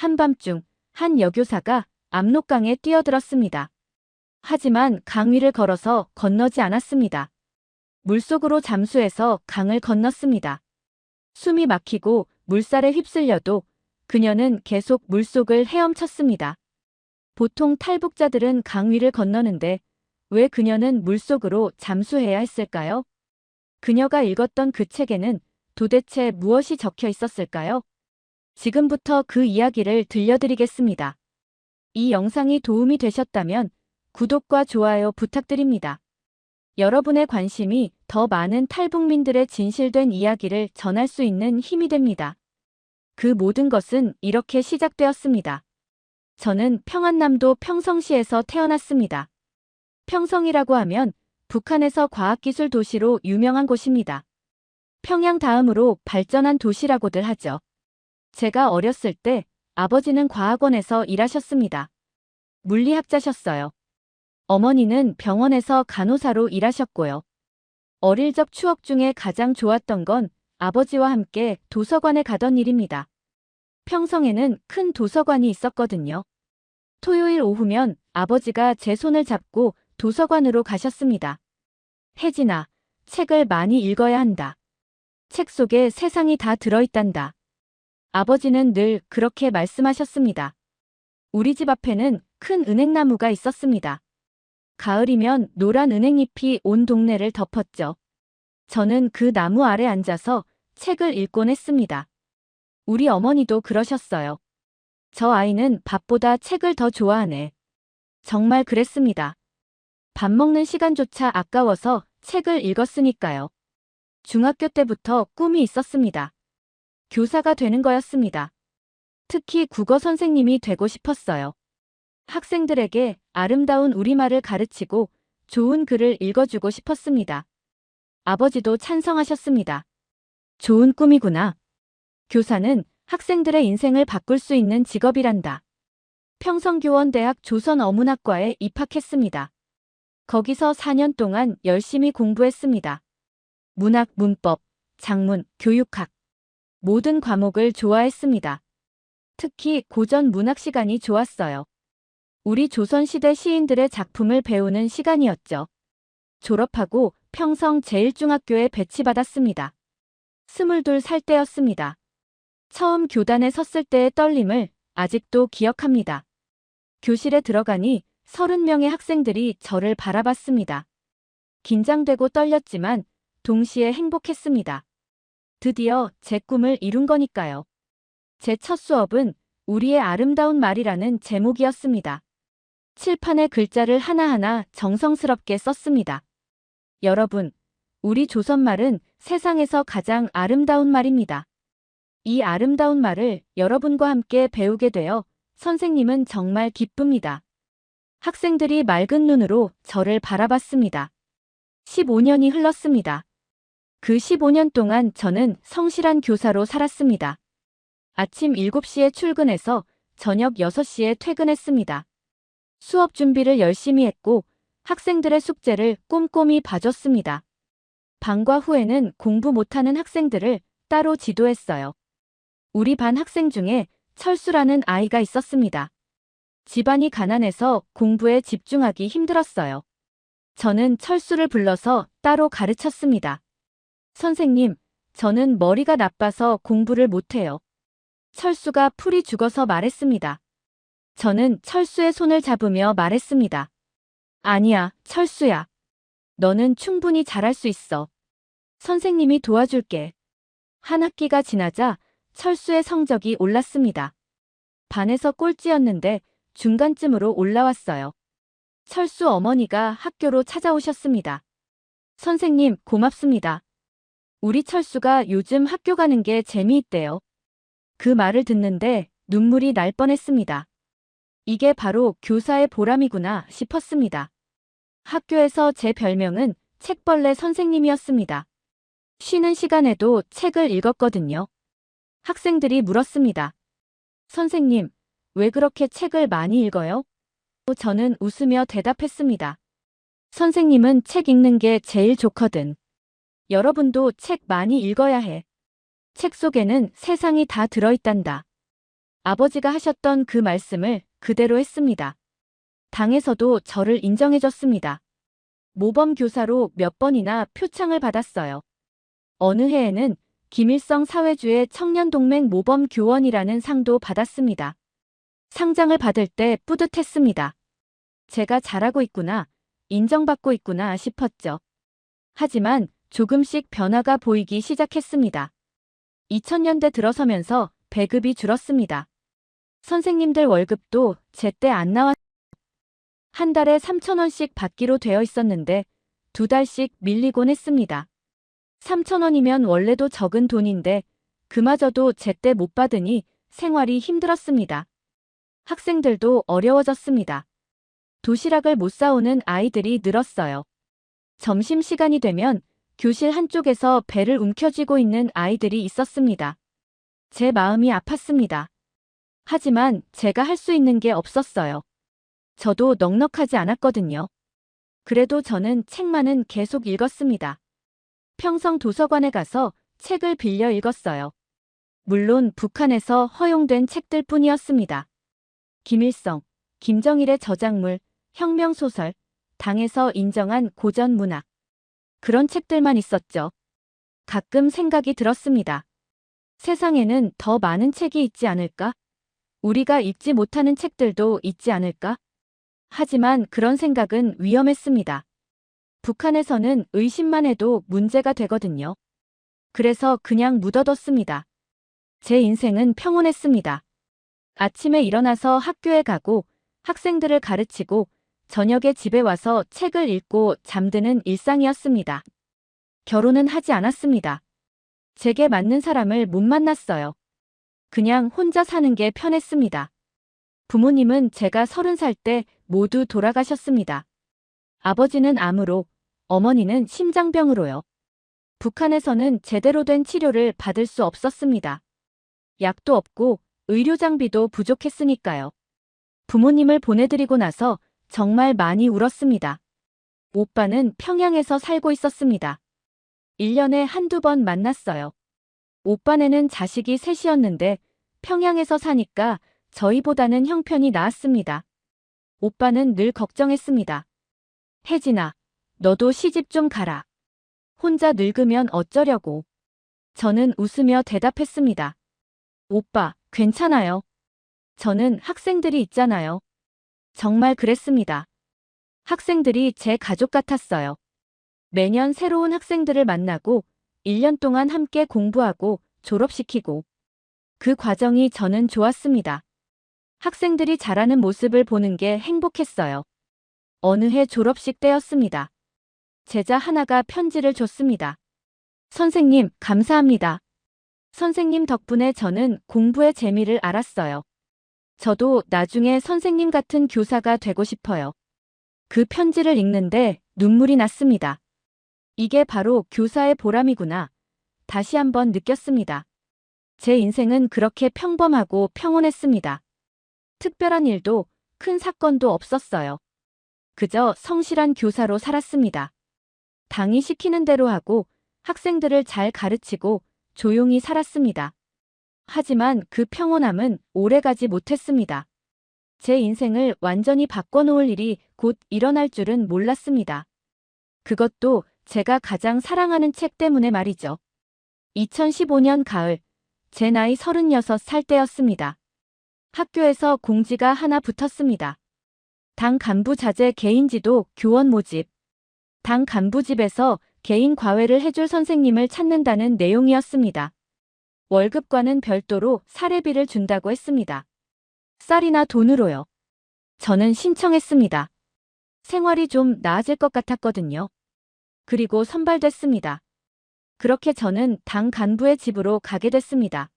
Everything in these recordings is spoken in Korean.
한밤중 한 여교사가 압록강에 뛰어들었습니다. 하지만 강 위를 걸어서 건너지 않았습니다. 물속으로 잠수해서 강을 건넜습니다. 숨이 막히고 물살에 휩쓸려도 그녀는 계속 물속을 헤엄쳤습니다. 보통 탈북자들은 강 위를 건너는데 왜 그녀는 물속으로 잠수해야 했을까요? 그녀가 읽었던 그 책에는 도대체 무엇이 적혀 있었을까요? 지금부터 그 이야기를 들려드리겠습니다. 이 영상이 도움이 되셨다면 구독과 좋아요 부탁드립니다. 여러분의 관심이 더 많은 탈북민들의 진실된 이야기를 전할 수 있는 힘이 됩니다. 그 모든 것은 이렇게 시작되었습니다. 저는 평안남도 평성시에서 태어났습니다. 평성이라고 하면 북한에서 과학기술 도시로 유명한 곳입니다. 평양 다음으로 발전한 도시라고들 하죠. 제가 어렸을 때 아버지는 과학원에서 일하셨습니다. 물리학자셨어요. 어머니는 병원에서 간호사로 일하셨고요. 어릴 적 추억 중에 가장 좋았던 건 아버지와 함께 도서관에 가던 일입니다. 평성에는 큰 도서관이 있었거든요. 토요일 오후면 아버지가 제 손을 잡고 도서관으로 가셨습니다. 혜진아, 책을 많이 읽어야 한다. 책 속에 세상이 다 들어있단다. 아버지는 늘 그렇게 말씀하셨습니다. 우리 집 앞에는 큰 은행나무가 있었습니다. 가을이면 노란 은행잎이 온 동네를 덮었죠. 저는 그 나무 아래 앉아서 책을 읽곤 했습니다. 우리 어머니도 그러셨어요. 저 아이는 밥보다 책을 더 좋아하네. 정말 그랬습니다. 밥 먹는 시간조차 아까워서 책을 읽었으니까요. 중학교 때부터 꿈이 있었습니다. 교사가 되는 거였습니다. 특히 국어 선생님이 되고 싶었어요. 학생들에게 아름다운 우리말을 가르치고 좋은 글을 읽어주고 싶었습니다. 아버지도 찬성하셨습니다. 좋은 꿈이구나. 교사는 학생들의 인생을 바꿀 수 있는 직업이란다. 평성교원대학 조선어문학과에 입학했습니다. 거기서 4년 동안 열심히 공부했습니다. 문학, 문법, 작문, 교육학. 모든 과목을 좋아했습니다. 특히 고전 문학 시간이 좋았어요. 우리 조선시대 시인들의 작품을 배우는 시간이었죠. 졸업하고 평성 제1중학교에 배치받았습니다. 22살 때였습니다. 처음 교단에 섰을 때의 떨림을 아직도 기억합니다. 교실에 들어가니 30명의 학생들이 저를 바라봤습니다. 긴장되고 떨렸지만 동시에 행복했습니다. 드디어 제 꿈을 이룬 거니까요. 제 첫 수업은 우리의 아름다운 말이라는 제목이었습니다. 칠판에 글자를 하나하나 정성스럽게 썼습니다. 여러분, 우리 조선말은 세상에서 가장 아름다운 말입니다. 이 아름다운 말을 여러분과 함께 배우게 되어 선생님은 정말 기쁩니다. 학생들이 맑은 눈으로 저를 바라봤습니다. 15년이 흘렀습니다. 그 15년 동안 저는 성실한 교사로 살았습니다. 아침 7시에 출근해서 저녁 6시에 퇴근했습니다. 수업 준비를 열심히 했고 학생들의 숙제를 꼼꼼히 봐줬습니다. 방과 후에는 공부 못하는 학생들을 따로 지도했어요. 우리 반 학생 중에 철수라는 아이가 있었습니다. 집안이 가난해서 공부에 집중하기 힘들었어요. 저는 철수를 불러서 따로 가르쳤습니다. 선생님, 저는 머리가 나빠서 공부를 못해요. 철수가 풀이 죽어서 말했습니다. 저는 철수의 손을 잡으며 말했습니다. 아니야, 철수야. 너는 충분히 잘할 수 있어. 선생님이 도와줄게. 한 학기가 지나자 철수의 성적이 올랐습니다. 반에서 꼴찌였는데 중간쯤으로 올라왔어요. 철수 어머니가 학교로 찾아오셨습니다. 선생님, 고맙습니다. 우리 철수가 요즘 학교 가는 게 재미있대요. 그 말을 듣는데 눈물이 날 뻔했습니다. 이게 바로 교사의 보람이구나 싶었습니다. 학교에서 제 별명은 책벌레 선생님이었습니다. 쉬는 시간에도 책을 읽었거든요. 학생들이 물었습니다. 선생님, 왜 그렇게 책을 많이 읽어요? 저는 웃으며 대답했습니다. 선생님은 책 읽는 게 제일 좋거든. 여러분도 책 많이 읽어야 해. 책 속에는 세상이 다 들어있단다. 아버지가 하셨던 그 말씀을 그대로 했습니다. 당에서도 저를 인정해줬습니다. 모범 교사로 몇 번이나 표창을 받았어요. 어느 해에는 김일성 사회주의 청년동맹 모범 교원이라는 상도 받았습니다. 상장을 받을 때 뿌듯했습니다. 제가 잘하고 있구나, 인정받고 있구나 싶었죠. 하지만 조금씩 변화가 보이기 시작했습니다. 2000년대 들어서면서 배급이 줄었습니다. 선생님들 월급도 제때 안 나왔. 한 달에 3,000원씩 받기로 되어 있었는데 2달씩 밀리곤 했습니다. 3,000원이면 원래도 적은 돈인데 그마저도 제때 못 받으니 생활이 힘들었습니다. 학생들도 어려워졌습니다. 도시락을 못 사오는 아이들이 늘었어요. 점심시간이 되면 교실 한쪽에서 배를 움켜쥐고 있는 아이들이 있었습니다. 제 마음이 아팠습니다. 하지만 제가 할 수 있는 게 없었어요. 저도 넉넉하지 않았거든요. 그래도 저는 책만은 계속 읽었습니다. 평성 도서관에 가서 책을 빌려 읽었어요. 물론 북한에서 허용된 책들 뿐이었습니다. 김일성, 김정일의 저작물, 혁명소설, 당에서 인정한 고전 문학. 그런 책들만 있었죠. 가끔 생각이 들었습니다. 세상에는 더 많은 책이 있지 않을까? 우리가 읽지 못하는 책들도 있지 않을까? 하지만 그런 생각은 위험했습니다. 북한에서는 의심만 해도 문제가 되거든요. 그래서 그냥 묻어뒀습니다. 제 인생은 평온했습니다. 아침에 일어나서 학교에 가고 학생들을 가르치고 저녁에 집에 와서 책을 읽고 잠드는 일상이었습니다. 결혼은 하지 않았습니다. 제게 맞는 사람을 못 만났어요. 그냥 혼자 사는 게 편했습니다. 부모님은 제가 30살 때 모두 돌아가셨습니다. 아버지는 암으로, 어머니는 심장병으로요. 북한에서는 제대로 된 치료를 받을 수 없었습니다. 약도 없고 의료 장비도 부족했으니까요. 부모님을 보내드리고 나서 정말 많이 울었습니다. 오빠는 평양에서 살고 있었습니다. 1년에 한두 번 만났어요. 오빠네는 자식이 셋이었는데 평양에서 사니까 저희보다는 형편이 나았습니다. 오빠는 늘 걱정했습니다. 혜진아, 너도 시집 좀 가라. 혼자 늙으면 어쩌려고. 저는 웃으며 대답했습니다. 오빠, 괜찮아요. 저는 학생들이 있잖아요. 정말 그랬습니다. 학생들이 제 가족 같았어요. 매년 새로운 학생들을 만나고 1년 동안 함께 공부하고 졸업시키고 그 과정이 저는 좋았습니다. 학생들이 자라는 모습을 보는 게 행복했어요. 어느 해 졸업식 때였습니다. 제자 하나가 편지를 줬습니다. 선생님, 감사합니다. 선생님 덕분에 저는 공부의 재미를 알았어요. 저도 나중에 선생님 같은 교사가 되고 싶어요. 그 편지를 읽는데 눈물이 났습니다. 이게 바로 교사의 보람이구나. 다시 한번 느꼈습니다. 제 인생은 그렇게 평범하고 평온했습니다. 특별한 일도 큰 사건도 없었어요. 그저 성실한 교사로 살았습니다. 당이 시키는 대로 하고 학생들을 잘 가르치고 조용히 살았습니다. 하지만 그 평온함은 오래가지 못했습니다. 제 인생을 완전히 바꿔놓을 일이 곧 일어날 줄은 몰랐습니다. 그것도 제가 가장 사랑하는 책 때문에 말이죠. 2015년 가을, 제 나이 36살 때였습니다. 학교에서 공지가 하나 붙었습니다. 당 간부 자제 개인지도 교원 모집. 당 간부집에서 개인 과외를 해줄 선생님을 찾는다는 내용이었습니다. 월급과는 별도로 사례비를 준다고 했습니다. 쌀이나 돈으로요. 저는 신청했습니다. 생활이 좀 나아질 것 같았거든요. 그리고 선발됐습니다. 그렇게 저는 당 간부의 집으로 가게 됐습니다.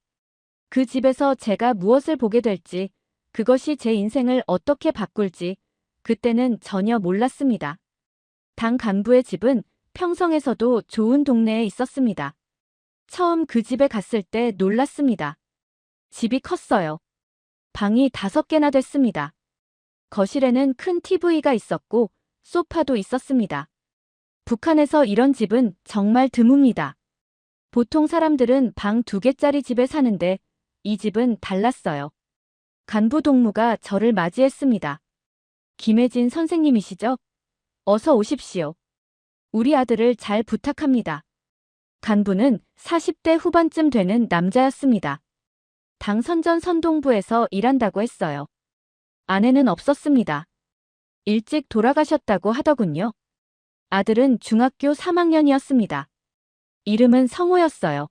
그 집에서 제가 무엇을 보게 될지, 그것이 제 인생을 어떻게 바꿀지, 그때는 전혀 몰랐습니다. 당 간부의 집은 평성에서도 좋은 동네에 있었습니다. 처음 그 집에 갔을 때 놀랐습니다. 집이 컸어요. 방이 5개나 됐습니다. 거실에는 큰 TV가 있었고 소파도 있었습니다. 북한에서 이런 집은 정말 드뭅니다. 보통 사람들은 방 2개짜리 집에 사는데 이 집은 달랐어요. 간부 동무가 저를 맞이했습니다. 김혜진 선생님이시죠? 어서 오십시오. 우리 아들을 잘 부탁합니다. 간부는 40대 후반쯤 되는 남자였습니다. 당 선전 선동부에서 일한다고 했어요. 아내는 없었습니다. 일찍 돌아가셨다고 하더군요. 아들은 중학교 3학년이었습니다. 이름은 성호였어요.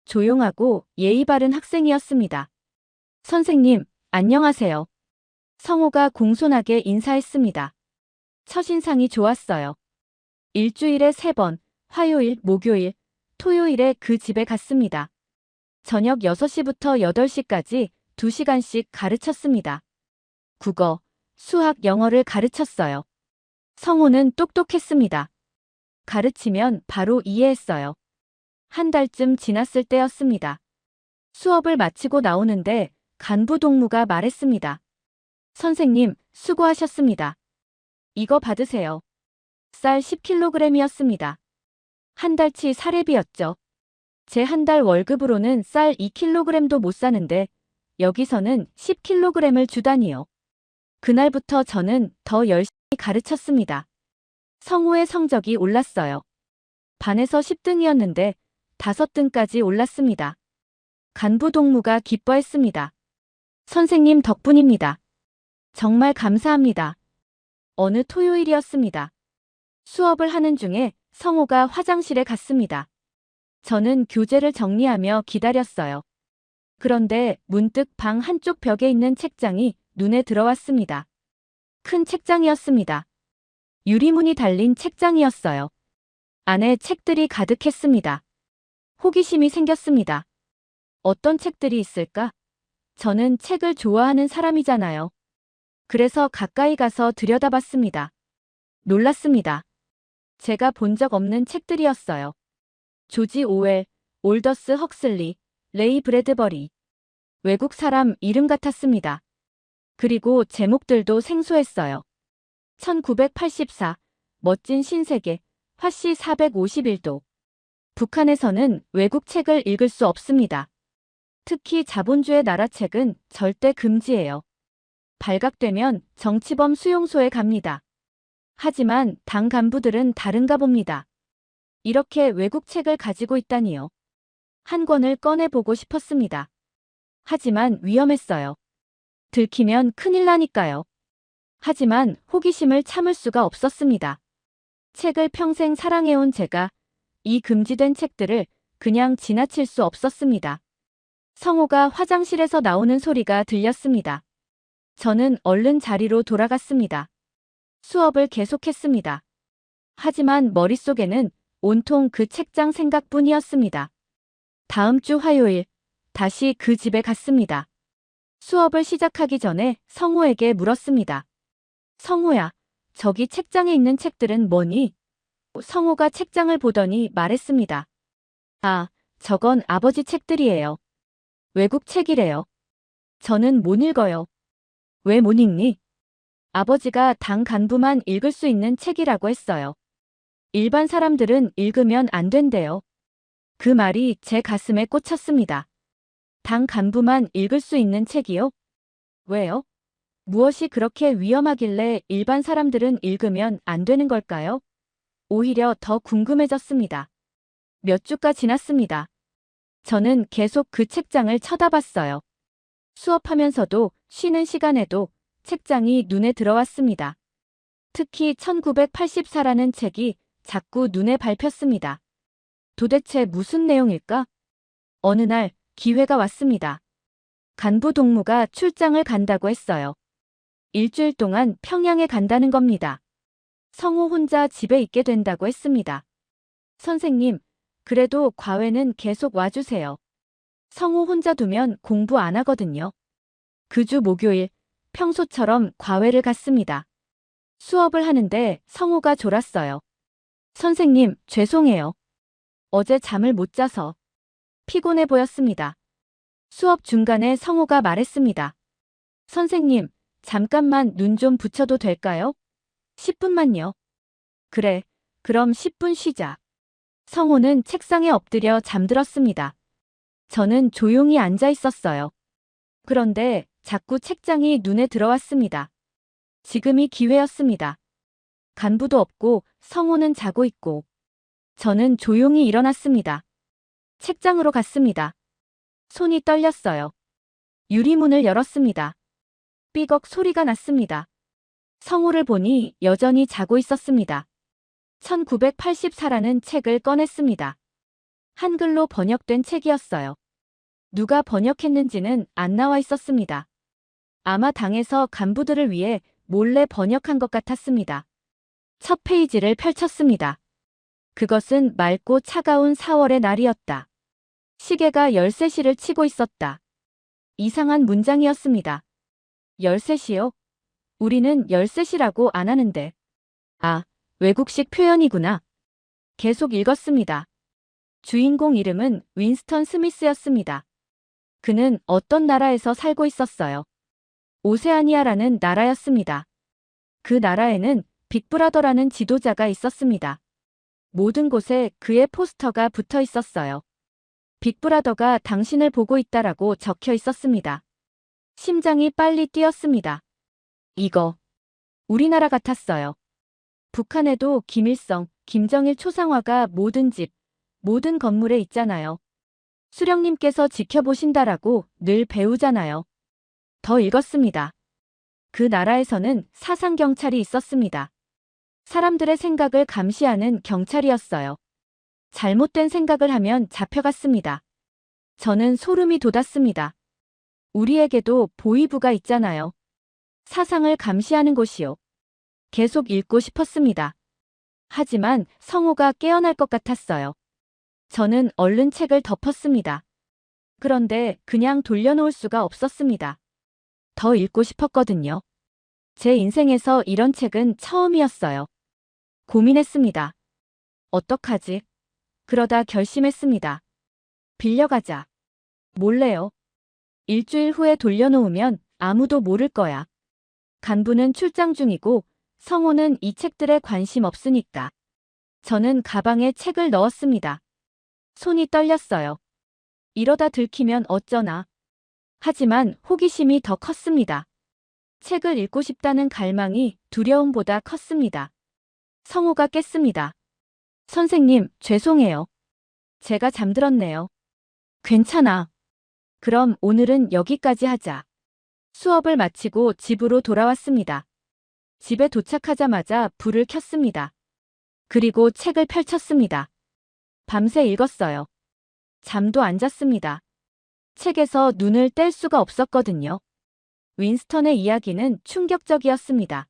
조용하고 예의 바른 학생이었습니다. 선생님, 안녕하세요. 성호가 공손하게 인사했습니다. 첫인상이 좋았어요. 일주일에 3번, 화요일, 목요일, 토요일에 그 집에 갔습니다. 저녁 6시부터 8시까지 2시간씩 가르쳤습니다. 국어, 수학, 영어를 가르쳤어요. 성호는 똑똑했습니다. 가르치면 바로 이해했어요. 한 달쯤 지났을 때였습니다. 수업을 마치고 나오는데 간부 동무가 말했습니다. 선생님, 수고하셨습니다. 이거 받으세요. 쌀 10kg이었습니다. 한 달치 사례비였죠. 제 한 달 월급으로는 쌀 2kg도 못 사는데 여기서는 10kg을 주다니요. 그날부터 저는 더 열심히 가르쳤습니다. 성호의 성적이 올랐어요. 반에서 10등이었는데 5등까지 올랐습니다. 간부 동무가 기뻐했습니다. 선생님 덕분입니다. 정말 감사합니다. 어느 토요일이었습니다. 수업을 하는 중에 성호가 화장실에 갔습니다. 저는 교재를 정리하며 기다렸어요. 그런데 문득 방 한쪽 벽에 있는 책장이 눈에 들어왔습니다. 큰 책장이었습니다. 유리문이 달린 책장이었어요. 안에 책들이 가득했습니다. 호기심이 생겼습니다. 어떤 책들이 있을까? 저는 책을 좋아하는 사람이잖아요. 그래서 가까이 가서 들여다봤습니다. 놀랐습니다. 제가 본 적 없는 책들이었어요. 조지 오웰, 올더스 헉슬리, 레이 브래드버리. 외국 사람 이름 같았습니다. 그리고 제목들도 생소했어요. 1984, 멋진 신세계, 화씨 451도. 북한에서는 외국 책을 읽을 수 없습니다. 특히 자본주의 나라 책은 절대 금지예요. 발각되면 정치범 수용소에 갑니다. 하지만 당 간부들은 다른가 봅니다. 이렇게 외국 책을 가지고 있다니요. 한 권을 꺼내보고 싶었습니다. 하지만 위험했어요. 들키면 큰일 나니까요. 하지만 호기심을 참을 수가 없었습니다. 책을 평생 사랑해온 제가 이 금지된 책들을 그냥 지나칠 수 없었습니다. 성호가 화장실에서 나오는 소리가 들렸습니다. 저는 얼른 자리로 돌아갔습니다. 수업을 계속했습니다. 하지만 머릿속에는 온통 그 책장 생각뿐이었습니다. 다음 주 화요일, 다시 그 집에 갔습니다. 수업을 시작하기 전에 성호에게 물었습니다. 성호야, 저기 책장에 있는 책들은 뭐니? 성호가 책장을 보더니 말했습니다. 아, 저건 아버지 책들이에요. 외국 책이래요. 저는 못 읽어요. 왜 못 읽니? 아버지가 당 간부만 읽을 수 있는 책이라고 했어요. 일반 사람들은 읽으면 안 된대요. 그 말이 제 가슴에 꽂혔습니다. 당 간부만 읽을 수 있는 책이요? 왜요? 무엇이 그렇게 위험하길래 일반 사람들은 읽으면 안 되는 걸까요? 오히려 더 궁금해졌습니다. 몇 주가 지났습니다. 저는 계속 그 책장을 쳐다봤어요. 수업하면서도 쉬는 시간에도 책장이 눈에 들어왔습니다. 특히 1984라는 책이 자꾸 눈에 밟혔습니다. 도대체 무슨 내용일까? 어느 날 기회가 왔습니다. 간부 동무가 출장을 간다고 했어요. 일주일 동안 평양에 간다는 겁니다. 성호 혼자 집에 있게 된다고 했습니다. 선생님, 그래도 과외는 계속 와주세요. 성호 혼자 두면 공부 안 하거든요. 그 주 목요일, 평소처럼 과외를 갔습니다. 수업을 하는데 성호가 졸았어요. 선생님, 죄송해요. 어제 잠을 못 자서 피곤해 보였습니다. 수업 중간에 성호가 말했습니다. 선생님, 잠깐만 눈 좀 붙여도 될까요? 10분만요. 그래, 그럼 10분 쉬자. 성호는 책상에 엎드려 잠들었습니다. 저는 조용히 앉아 있었어요. 그런데 자꾸 책장이 눈에 들어왔습니다. 지금이 기회였습니다. 간부도 없고 성호는 자고 있고 저는 조용히 일어났습니다. 책장으로 갔습니다. 손이 떨렸어요. 유리문을 열었습니다. 삐걱 소리가 났습니다. 성호를 보니 여전히 자고 있었습니다. 1984라는 책을 꺼냈습니다. 한글로 번역된 책이었어요. 누가 번역했는지는 안 나와 있었습니다. 아마 당에서 간부들을 위해 몰래 번역한 것 같았습니다. 첫 페이지를 펼쳤습니다. 그것은 맑고 차가운 4월의 날이었다. 시계가 13시를 치고 있었다. 이상한 문장이었습니다. 13시요? 우리는 13시라고 안 하는데. 아, 외국식 표현이구나. 계속 읽었습니다. 주인공 이름은 윈스턴 스미스였습니다. 그는 어떤 나라에서 살고 있었어요. 오세아니아라는 나라였습니다. 그 나라에는 빅브라더라는 지도자가 있었습니다. 모든 곳에 그의 포스터가 붙어 있었어요. 빅브라더가 당신을 보고 있다라고 적혀 있었습니다. 심장이 빨리 뛰었습니다. 이거 우리나라 같았어요. 북한에도 김일성, 김정일 초상화가 모든 집, 모든 건물에 있잖아요. 수령님께서 지켜보신다라고 늘 배우잖아요. 더 읽었습니다. 그 나라에서는 사상경찰이 있었습니다. 사람들의 생각을 감시하는 경찰이었어요. 잘못된 생각을 하면 잡혀갔습니다. 저는 소름이 돋았습니다. 우리에게도 보위부가 있잖아요. 사상을 감시하는 곳이요. 계속 읽고 싶었습니다. 하지만 성호가 깨어날 것 같았어요. 저는 얼른 책을 덮었습니다. 그런데 그냥 돌려놓을 수가 없었습니다. 더 읽고 싶었거든요. 제 인생에서 이런 책은 처음이었어요. 고민했습니다. 어떡하지? 그러다 결심했습니다. 빌려가자. 몰래요. 일주일 후에 돌려놓으면 아무도 모를 거야. 간부는 출장 중이고 성호는 이 책들에 관심 없으니까. 저는 가방에 책을 넣었습니다. 손이 떨렸어요. 이러다 들키면 어쩌나. 하지만 호기심이 더 컸습니다. 책을 읽고 싶다는 갈망이 두려움보다 컸습니다. 성호가 깼습니다. 선생님, 죄송해요. 제가 잠들었네요. 괜찮아. 그럼 오늘은 여기까지 하자. 수업을 마치고 집으로 돌아왔습니다. 집에 도착하자마자 불을 켰습니다. 그리고 책을 펼쳤습니다. 밤새 읽었어요. 잠도 안 잤습니다. 책에서 눈을 뗄 수가 없었거든요. 윈스턴의 이야기는 충격적이었습니다.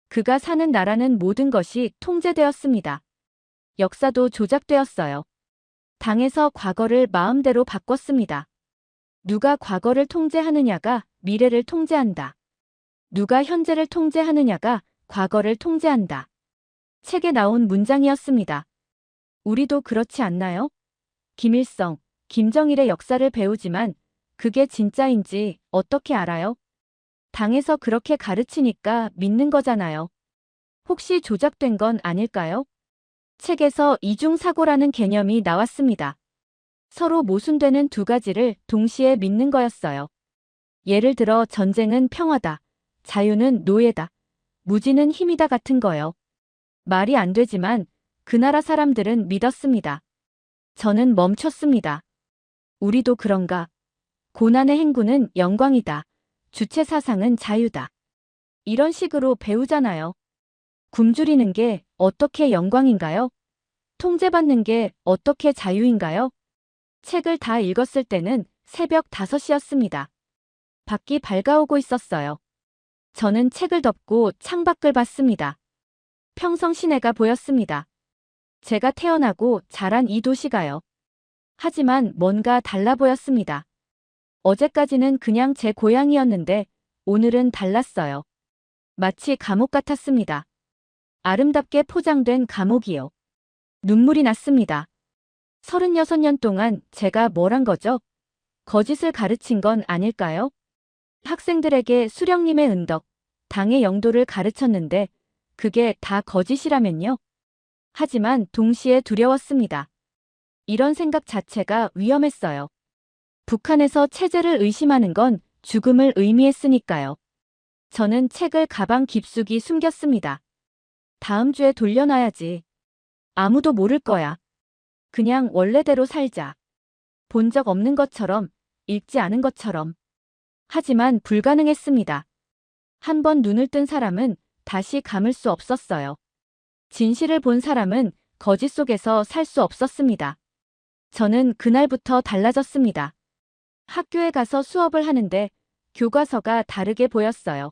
그가 사는 나라는 모든 것이 통제되었습니다. 역사도 조작되었어요. 당에서 과거를 마음대로 바꿨습니다. 누가 과거를 통제하느냐가 미래를 통제한다. 누가 현재를 통제하느냐가 과거를 통제한다. 책에 나온 문장이었습니다. 우리도 그렇지 않나요? 김일성, 김정일의 역사를 배우지만 그게 진짜인지 어떻게 알아요? 당에서 그렇게 가르치니까 믿는 거잖아요. 혹시 조작된 건 아닐까요? 책에서 이중사고라는 개념이 나왔습니다. 서로 모순되는 두 가지를 동시에 믿는 거였어요. 예를 들어 전쟁은 평화다, 자유는 노예다, 무지는 힘이다 같은 거요. 말이 안 되지만 그 나라 사람들은 믿었습니다. 저는 멈췄습니다. 우리도 그런가? 고난의 행군은 영광이다. 주체 사상은 자유다. 이런 식으로 배우잖아요. 굶주리는 게 어떻게 영광인가요? 통제받는 게 어떻게 자유인가요? 책을 다 읽었을 때는 새벽 5시였습니다. 밖이 밝아오고 있었어요. 저는 책을 덮고 창밖을 봤습니다. 평성 시내가 보였습니다. 제가 태어나고 자란 이 도시가요. 하지만 뭔가 달라 보였습니다. 어제까지는 그냥 제 고향이었는데 오늘은 달랐어요. 마치 감옥 같았습니다. 아름답게 포장된 감옥이요. 눈물이 났습니다. 36년 동안 제가 뭘 한 거죠? 거짓을 가르친 건 아닐까요? 학생들에게 수령님의 은덕, 당의 영도를 가르쳤는데 그게 다 거짓이라면요? 하지만 동시에 두려웠습니다. 이런 생각 자체가 위험했어요. 북한에서 체제를 의심하는 건 죽음을 의미했으니까요. 저는 책을 가방 깊숙이 숨겼습니다. 다음 주에 돌려놔야지. 아무도 모를 거야. 그냥 원래대로 살자. 본 적 없는 것처럼, 읽지 않은 것처럼. 하지만 불가능했습니다. 한 번 눈을 뜬 사람은 다시 감을 수 없었어요. 진실을 본 사람은 거짓 속에서 살 수 없었습니다. 저는 그날부터 달라졌습니다. 학교에 가서 수업을 하는데 교과서가 다르게 보였어요.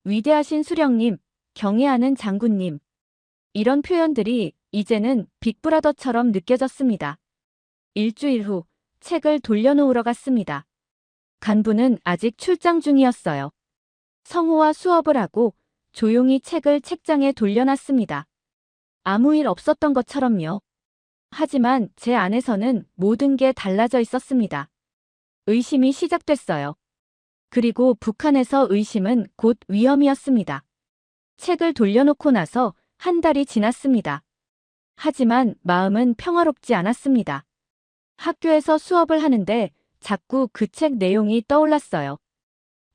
위대하신 수령님, 경애하는 장군님. 이런 표현들이 이제는 빅브라더처럼 느껴졌습니다. 일주일 후 책을 돌려놓으러 갔습니다. 간부는 아직 출장 중이었어요. 성우와 수업을 하고 조용히 책을 책장에 돌려놨습니다. 아무 일 없었던 것처럼요. 하지만 제 안에서는 모든 게 달라져 있었습니다. 의심이 시작됐어요. 그리고 북한에서 의심은 곧 위험이었습니다. 책을 돌려놓고 나서 한 달이 지났습니다. 하지만 마음은 평화롭지 않았습니다. 학교에서 수업을 하는데 자꾸 그 책 내용이 떠올랐어요.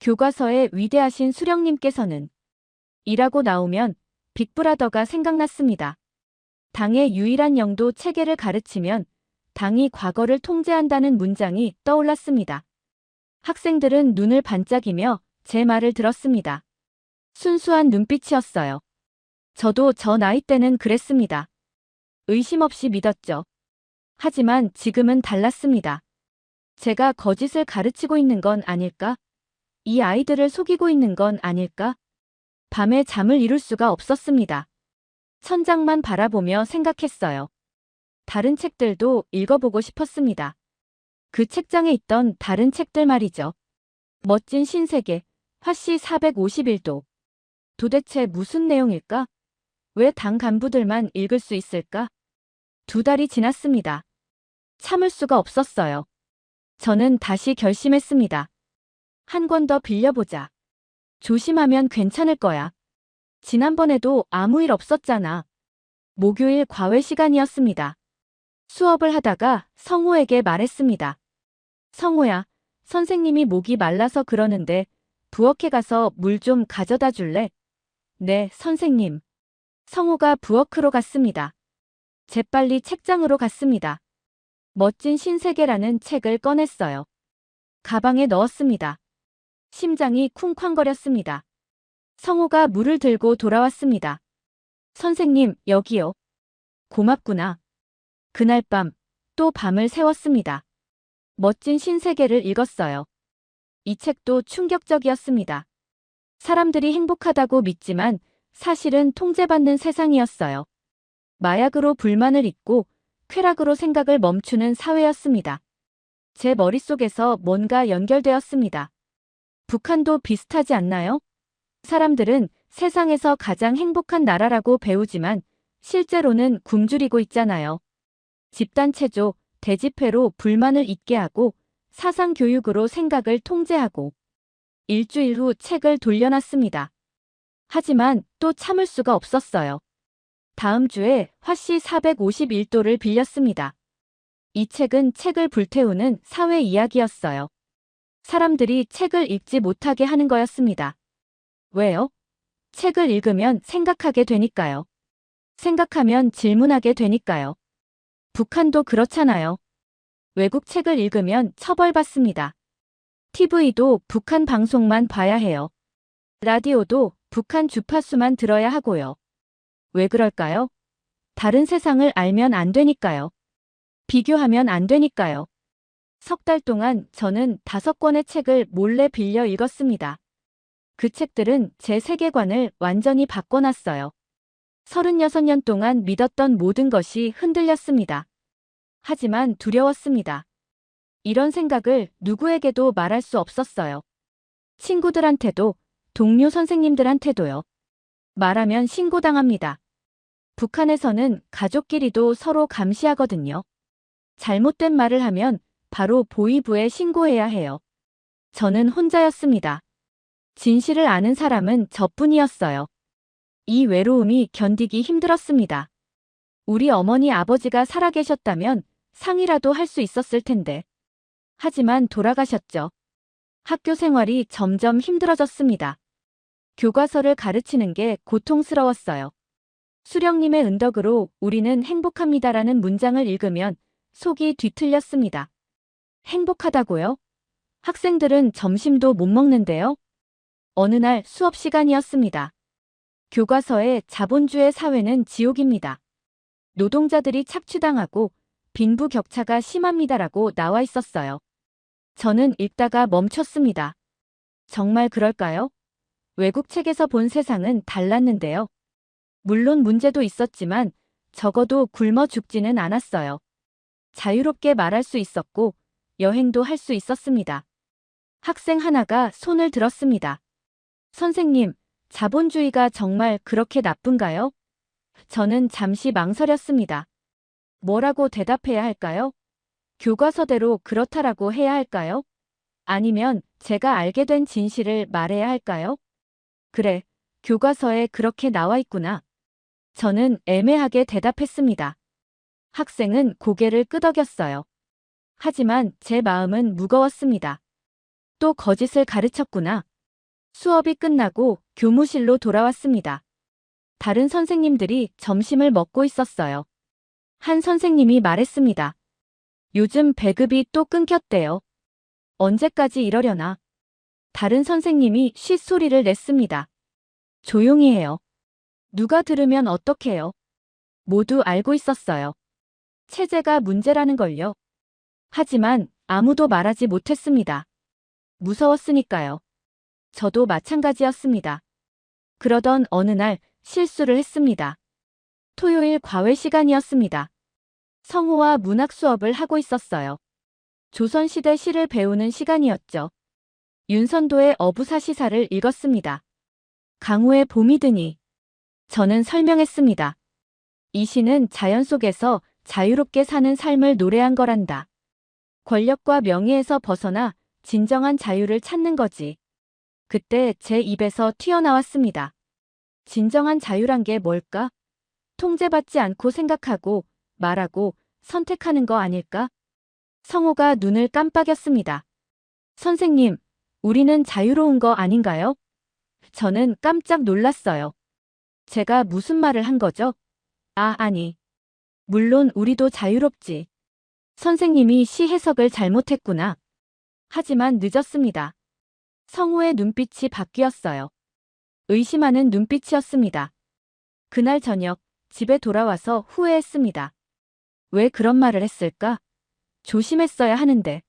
교과서에 위대하신 수령님께서는 일하고 나오면 빅브라더가 생각났습니다. 당의 유일한 영도 체계를 가르치면 당이 과거를 통제한다는 문장이 떠올랐습니다. 학생들은 눈을 반짝이며 제 말을 들었습니다. 순수한 눈빛이었어요. 저도 저 나이 때는 그랬습니다. 의심 없이 믿었죠. 하지만 지금은 달랐습니다. 제가 거짓을 가르치고 있는 건 아닐까? 이 아이들을 속이고 있는 건 아닐까? 밤에 잠을 이룰 수가 없었습니다. 천장만 바라보며 생각했어요. 다른 책들도 읽어보고 싶었습니다. 그 책장에 있던 다른 책들 말이죠. 멋진 신세계, 화씨 451도. 도대체 무슨 내용일까? 왜 당 간부들만 읽을 수 있을까? 2달이 지났습니다. 참을 수가 없었어요. 저는 다시 결심했습니다. 한 권 더 빌려보자. 조심하면 괜찮을 거야. 지난번에도 아무 일 없었잖아. 목요일 과외 시간이었습니다. 수업을 하다가 성호에게 말했습니다. 성호야, 선생님이 목이 말라서 그러는데 부엌에 가서 물 좀 가져다 줄래? 네, 선생님. 성호가 부엌으로 갔습니다. 재빨리 책장으로 갔습니다. 멋진 신세계라는 책을 꺼냈어요. 가방에 넣었습니다. 심장이 쿵쾅거렸습니다. 성호가 물을 들고 돌아왔습니다. 선생님, 여기요. 고맙구나. 그날 밤, 또 밤을 새웠습니다. 멋진 신세계를 읽었어요. 이 책도 충격적이었습니다. 사람들이 행복하다고 믿지만 사실은 통제받는 세상이었어요. 마약으로 불만을 잊고 쾌락으로 생각을 멈추는 사회였습니다. 제 머릿속에서 뭔가 연결되었습니다. 북한도 비슷하지 않나요? 사람들은 세상에서 가장 행복한 나라라고 배우지만 실제로는 굶주리고 있잖아요. 집단체조, 대집회로 불만을 잊게 하고 사상교육으로 생각을 통제하고 일주일 후 책을 돌려놨습니다. 하지만 또 참을 수가 없었어요. 다음 주에 화씨 451도를 빌렸습니다. 이 책은 책을 불태우는 사회 이야기였어요. 사람들이 책을 읽지 못하게 하는 거였습니다. 왜요? 책을 읽으면 생각하게 되니까요. 생각하면 질문하게 되니까요. 북한도 그렇잖아요. 외국 책을 읽으면 처벌받습니다. TV도 북한 방송만 봐야 해요. 라디오도 북한 주파수만 들어야 하고요. 왜 그럴까요? 다른 세상을 알면 안 되니까요. 비교하면 안 되니까요. 3달 동안 저는 5권의 책을 몰래 빌려 읽었습니다. 그 책들은 제 세계관을 완전히 바꿔놨어요. 36년 동안 믿었던 모든 것이 흔들렸습니다. 하지만 두려웠습니다. 이런 생각을 누구에게도 말할 수 없었어요. 친구들한테도, 동료 선생님들한테도요. 말하면 신고당합니다. 북한에서는 가족끼리도 서로 감시하거든요. 잘못된 말을 하면 바로 보위부에 신고해야 해요. 저는 혼자였습니다. 진실을 아는 사람은 저뿐이었어요. 이 외로움이 견디기 힘들었습니다. 우리 어머니 아버지가 살아계셨다면 상이라도 할 수 있었을 텐데. 하지만 돌아가셨죠. 학교 생활이 점점 힘들어졌습니다. 교과서를 가르치는 게 고통스러웠어요. 수령님의 은덕으로 우리는 행복합니다라는 문장을 읽으면 속이 뒤틀렸습니다. 행복하다고요? 학생들은 점심도 못 먹는데요. 어느 날 수업 시간이었습니다. 교과서에 자본주의 사회는 지옥입니다. 노동자들이 착취당하고 빈부격차가 심합니다라고 나와 있었어요. 저는 읽다가 멈췄습니다. 정말 그럴까요? 외국 책에서 본 세상은 달랐는데요. 물론 문제도 있었지만 적어도 굶어 죽지는 않았어요. 자유롭게 말할 수 있었고 여행도 할 수 있었습니다. 학생 하나가 손을 들었습니다. 선생님, 자본주의가 정말 그렇게 나쁜가요? 저는 잠시 망설였습니다. 뭐라고 대답해야 할까요? 교과서대로 그렇다라고 해야 할까요? 아니면 제가 알게 된 진실을 말해야 할까요? 그래, 교과서에 그렇게 나와 있구나. 저는 애매하게 대답했습니다. 학생은 고개를 끄덕였어요. 하지만 제 마음은 무거웠습니다. 또 거짓을 가르쳤구나. 수업이 끝나고 교무실로 돌아왔습니다. 다른 선생님들이 점심을 먹고 있었어요. 한 선생님이 말했습니다. 요즘 배급이 또 끊겼대요. 언제까지 이러려나? 다른 선생님이 쉿소리를 냈습니다. 조용히 해요. 누가 들으면 어떡해요? 모두 알고 있었어요. 체제가 문제라는 걸요. 하지만 아무도 말하지 못했습니다. 무서웠으니까요. 저도 마찬가지였습니다. 그러던 어느 날 실수를 했습니다. 토요일 과외 시간이었습니다. 성호와 문학 수업을 하고 있었어요. 조선시대 시를 배우는 시간이었죠. 윤선도의 어부사시사를 읽었습니다. 강우의 봄이 드니. 저는 설명했습니다. 이 시는 자연 속에서 자유롭게 사는 삶을 노래한 거란다. 권력과 명예에서 벗어나 진정한 자유를 찾는 거지. 그때 제 입에서 튀어나왔습니다. 진정한 자유란 게 뭘까? 통제받지 않고 생각하고, 말하고, 선택하는 거 아닐까? 성호가 눈을 깜빡였습니다. 선생님, 우리는 자유로운 거 아닌가요? 저는 깜짝 놀랐어요. 제가 무슨 말을 한 거죠? 아니. 물론 우리도 자유롭지. 선생님이 시 해석을 잘못했구나. 하지만 늦었습니다. 성호의 눈빛이 바뀌었어요. 의심하는 눈빛이었습니다. 그날 저녁 집에 돌아와서 후회했습니다. 왜 그런 말을 했을까? 조심했어야 하는데.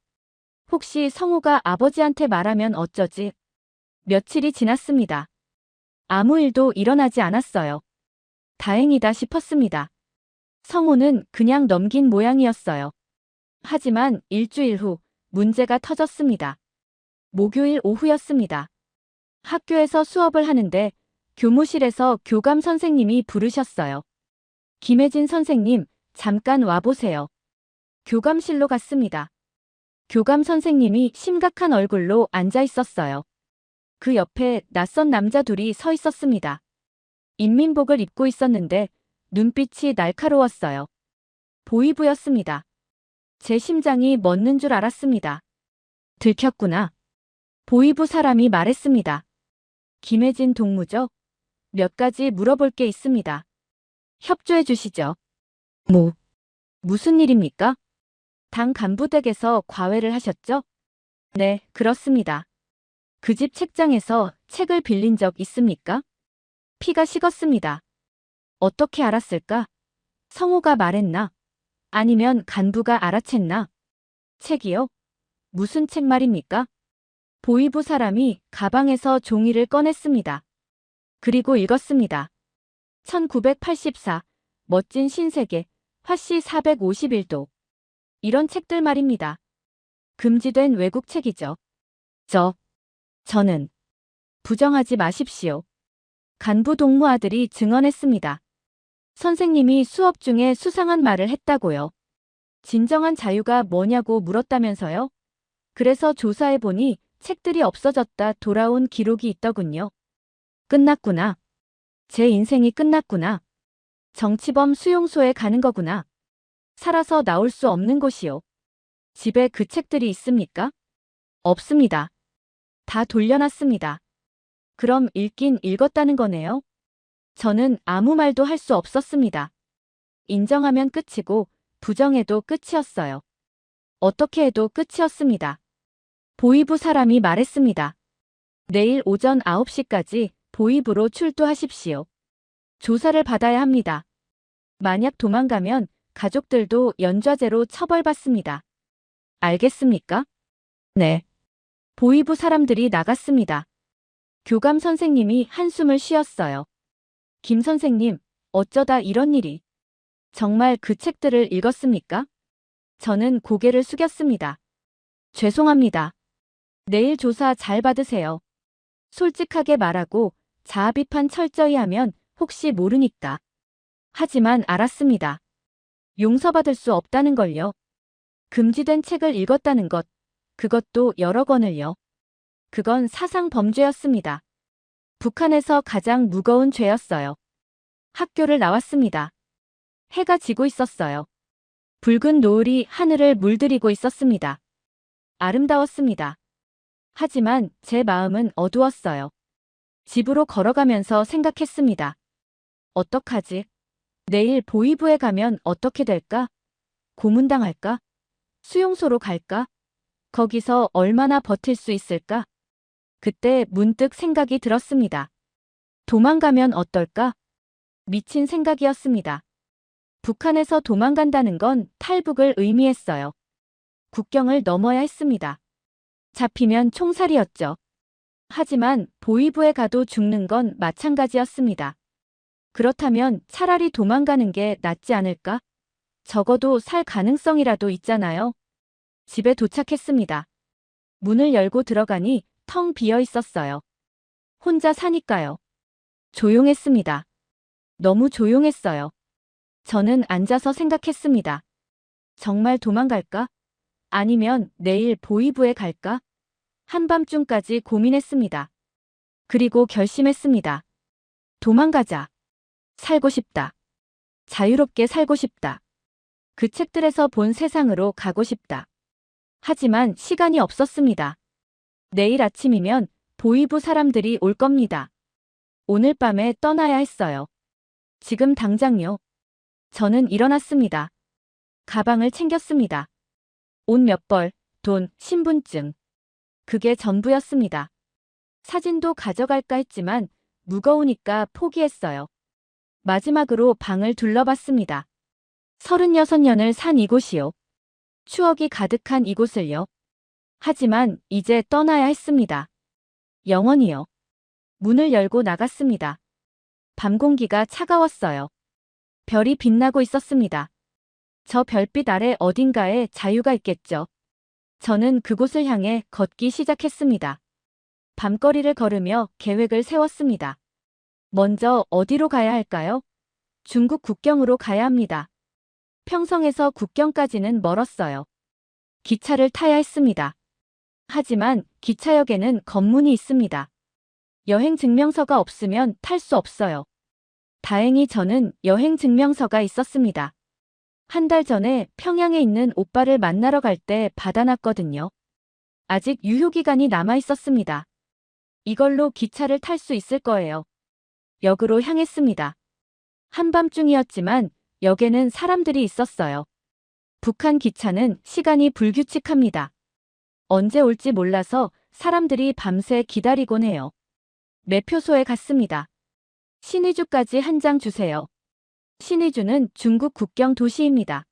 혹시 성호가 아버지한테 말하면 어쩌지? 며칠이 지났습니다. 아무 일도 일어나지 않았어요. 다행이다 싶었습니다. 성호는 그냥 넘긴 모양이었어요. 하지만 일주일 후 문제가 터졌습니다. 목요일 오후였습니다. 학교에서 수업을 하는데 교무실에서 교감 선생님이 부르셨어요. 김혜진 선생님, 잠깐 와보세요. 교감실로 갔습니다. 교감 선생님이 심각한 얼굴로 앉아 있었어요. 그 옆에 낯선 남자 둘이 서 있었습니다. 인민복을 입고 있었는데 눈빛이 날카로웠어요. 보위부였습니다. 제 심장이 멎는 줄 알았습니다. 들켰구나. 보위부 사람이 말했습니다. 김혜진 동무죠? 몇 가지 물어볼 게 있습니다. 협조해 주시죠. 무슨 일입니까? 당 간부댁에서 과외를 하셨죠? 네, 그렇습니다. 그 집 책장에서 책을 빌린 적 있습니까? 피가 식었습니다. 어떻게 알았을까? 성호가 말했나? 아니면 간부가 알아챘나? 책이요? 무슨 책 말입니까? 보위부 사람이 가방에서 종이를 꺼냈습니다. 그리고 읽었습니다. 1984, 멋진 신세계, 화씨 451도. 이런 책들 말입니다. 금지된 외국 책이죠. 저는 부정하지 마십시오. 간부 동무 아들이 증언했습니다. 선생님이 수업 중에 수상한 말을 했다고요. 진정한 자유가 뭐냐고 물었다면서요? 그래서 조사해보니 책들이 없어졌다 돌아온 기록이 있더군요. 끝났구나. 제 인생이 끝났구나. 정치범 수용소에 가는 거구나. 살아서 나올 수 없는 곳이요. 집에 그 책들이 있습니까? 없습니다. 다 돌려놨습니다. 그럼 읽긴 읽었다는 거네요. 저는 아무 말도 할 수 없었습니다. 인정하면 끝이고 부정해도 끝이었어요. 어떻게 해도 끝이었습니다. 보이부 사람이 말했습니다. 내일 오전 9시까지 보이부로 출두하십시오. 조사를 받아야 합니다. 만약 도망가면 가족들도 연좌제로 처벌받습니다. 알겠습니까? 네. 보이부 사람들이 나갔습니다. 교감 선생님이 한숨을 쉬었어요. 김 선생님, 어쩌다 이런 일이. 정말 그 책들을 읽었습니까? 저는 고개를 숙였습니다. 죄송합니다. 내일 조사 잘 받으세요. 솔직하게 말하고 자아 비판 철저히 하면 혹시 모르니까. 하지만 알았습니다. 용서받을 수 없다는 걸요. 금지된 책을 읽었다는 것, 그것도 여러 권을요. 그건 사상 범죄였습니다. 북한에서 가장 무거운 죄였어요. 학교를 나왔습니다. 해가 지고 있었어요. 붉은 노을이 하늘을 물들이고 있었습니다. 아름다웠습니다. 하지만 제 마음은 어두웠어요. 집으로 걸어가면서 생각했습니다. 어떡하지? 내일 보이부에 가면 어떻게 될까? 고문당할까? 수용소로 갈까? 거기서 얼마나 버틸 수 있을까? 그때 문득 생각이 들었습니다. 도망가면 어떨까? 미친 생각이었습니다. 북한에서 도망간다는 건 탈북을 의미했어요. 국경을 넘어야 했습니다. 잡히면 총살이었죠. 하지만 보이부에 가도 죽는 건 마찬가지였습니다. 그렇다면 차라리 도망가는 게 낫지 않을까? 적어도 살 가능성이라도 있잖아요. 집에 도착했습니다. 문을 열고 들어가니 텅 비어 있었어요. 혼자 사니까요. 조용했습니다. 너무 조용했어요. 저는 앉아서 생각했습니다. 정말 도망갈까? 아니면 내일 보이부에 갈까? 한밤중까지 고민했습니다. 그리고 결심했습니다. 도망가자. 살고 싶다. 자유롭게 살고 싶다. 그 책들에서 본 세상으로 가고 싶다. 하지만 시간이 없었습니다. 내일 아침이면 보이부 사람들이 올 겁니다. 오늘 밤에 떠나야 했어요. 지금 당장요. 저는 일어났습니다. 가방을 챙겼습니다. 옷 몇 벌, 돈, 신분증. 그게 전부였습니다. 사진도 가져갈까 했지만 무거우니까 포기했어요. 마지막으로 방을 둘러봤습니다. 36년을 산 이곳이요. 추억이 가득한 이곳을요. 하지만 이제 떠나야 했습니다. 영원히요. 문을 열고 나갔습니다. 밤 공기가 차가웠어요. 별이 빛나고 있었습니다. 저 별빛 아래 어딘가에 자유가 있겠죠. 저는 그곳을 향해 걷기 시작했습니다. 밤거리를 걸으며 계획을 세웠습니다. 먼저 어디로 가야 할까요? 중국 국경으로 가야 합니다. 평성에서 국경까지는 멀었어요. 기차를 타야 했습니다. 하지만 기차역에는 검문이 있습니다. 여행 증명서가 없으면 탈 수 없어요. 다행히 저는 여행 증명서가 있었습니다. 한 달 전에 평양에 있는 오빠를 만나러 갈 때 받아놨거든요. 아직 유효기간이 남아 있었습니다. 이걸로 기차를 탈 수 있을 거예요. 역으로 향했습니다. 한밤중이었지만 역에는 사람들이 있었어요. 북한 기차는 시간이 불규칙합니다. 언제 올지 몰라서 사람들이 밤새 기다리곤 해요. 매표소에 갔습니다. 신의주까지 한 장 주세요. 신의주는 중국 국경 도시입니다.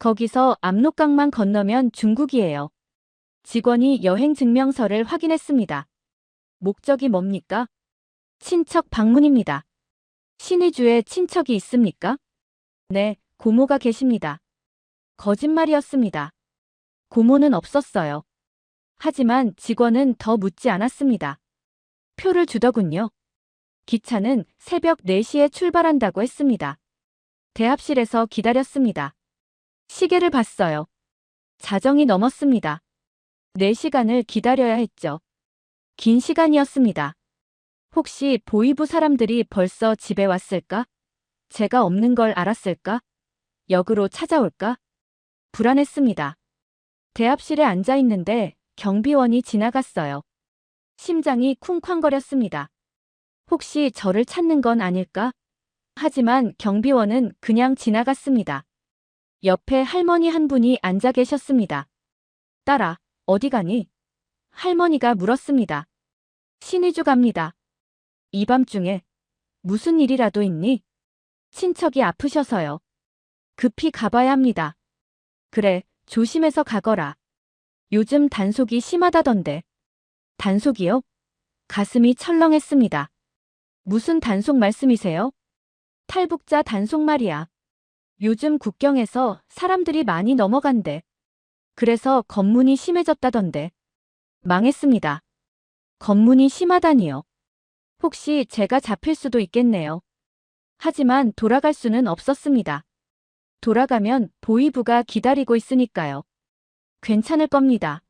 거기서 압록강만 건너면 중국이에요. 직원이 여행 증명서를 확인했습니다. 목적이 뭡니까? 친척 방문입니다. 신의주에 친척이 있습니까? 네, 고모가 계십니다. 거짓말이었습니다. 고모는 없었어요. 하지만 직원은 더 묻지 않았습니다. 표를 주더군요. 기차는 새벽 4시에 출발한다고 했습니다. 대합실에서 기다렸습니다. 시계를 봤어요. 자정이 넘었습니다. 4시간을 기다려야 했죠. 긴 시간이었습니다. 혹시 보이부 사람들이 벌써 집에 왔을까? 제가 없는 걸 알았을까? 역으로 찾아올까? 불안했습니다. 대합실에 앉아 있는데 경비원이 지나갔어요. 심장이 쿵쾅거렸습니다. 혹시 저를 찾는 건 아닐까? 하지만 경비원은 그냥 지나갔습니다. 옆에 할머니 한 분이 앉아 계셨습니다. 딸아, 어디 가니? 할머니가 물었습니다. 신의주 갑니다. 이 밤중에 무슨 일이라도 있니? 친척이 아프셔서요. 급히 가봐야 합니다. 그래, 조심해서 가거라. 요즘 단속이 심하다던데. 단속이요? 가슴이 철렁했습니다. 무슨 단속 말씀이세요? 탈북자 단속 말이야. 요즘 국경에서 사람들이 많이 넘어간대. 그래서 검문이 심해졌다던데. 망했습니다. 검문이 심하다니요. 혹시 제가 잡힐 수도 있겠네요. 하지만 돌아갈 수는 없었습니다. 돌아가면 보위부가 기다리고 있으니까요. 괜찮을 겁니다.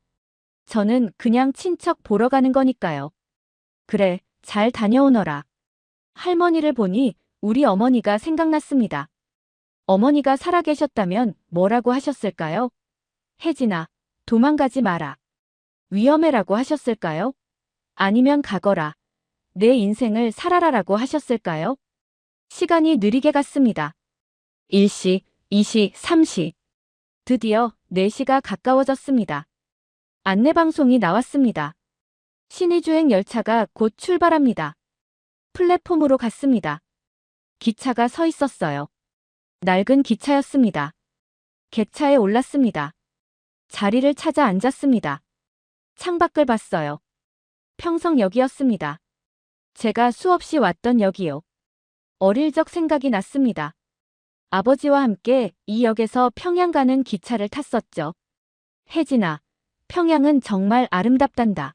저는 그냥 친척 보러 가는 거니까요. 그래, 잘 다녀오너라. 할머니를 보니 우리 어머니가 생각났습니다. 어머니가 살아계셨다면 뭐라고 하셨을까요? 혜진아, 도망가지 마라. 위험해라고 하셨을까요? 아니면 가거라. 내 인생을 살아라라고 하셨을까요? 시간이 느리게 갔습니다. 1시, 2시, 3시. 드디어 4시가 가까워졌습니다. 안내방송이 나왔습니다. 신의주행 열차가 곧 출발합니다. 플랫폼으로 갔습니다. 기차가 서 있었어요. 낡은 기차였습니다. 객차에 올랐습니다. 자리를 찾아 앉았습니다. 창밖을 봤어요. 평성역이었습니다. 제가 수없이 왔던 역이요. 어릴 적 생각이 났습니다. 아버지와 함께 이 역에서 평양 가는 기차를 탔었죠. 혜진아, 평양은 정말 아름답단다.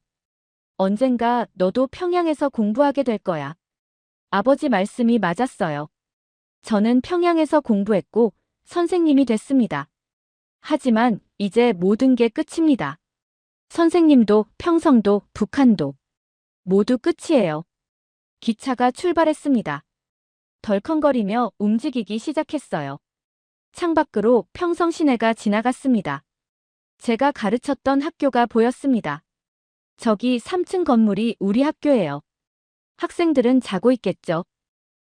언젠가 너도 평양에서 공부하게 될 거야. 아버지 말씀이 맞았어요. 저는 평양에서 공부했고 선생님이 됐습니다. 하지만 이제 모든 게 끝입니다. 선생님도 평성도 북한도 모두 끝이에요. 기차가 출발했습니다. 덜컹거리며 움직이기 시작했어요. 창밖으로 평성 시내가 지나갔습니다. 제가 가르쳤던 학교가 보였습니다. 저기 3층 건물이 우리 학교예요. 학생들은 자고 있겠죠.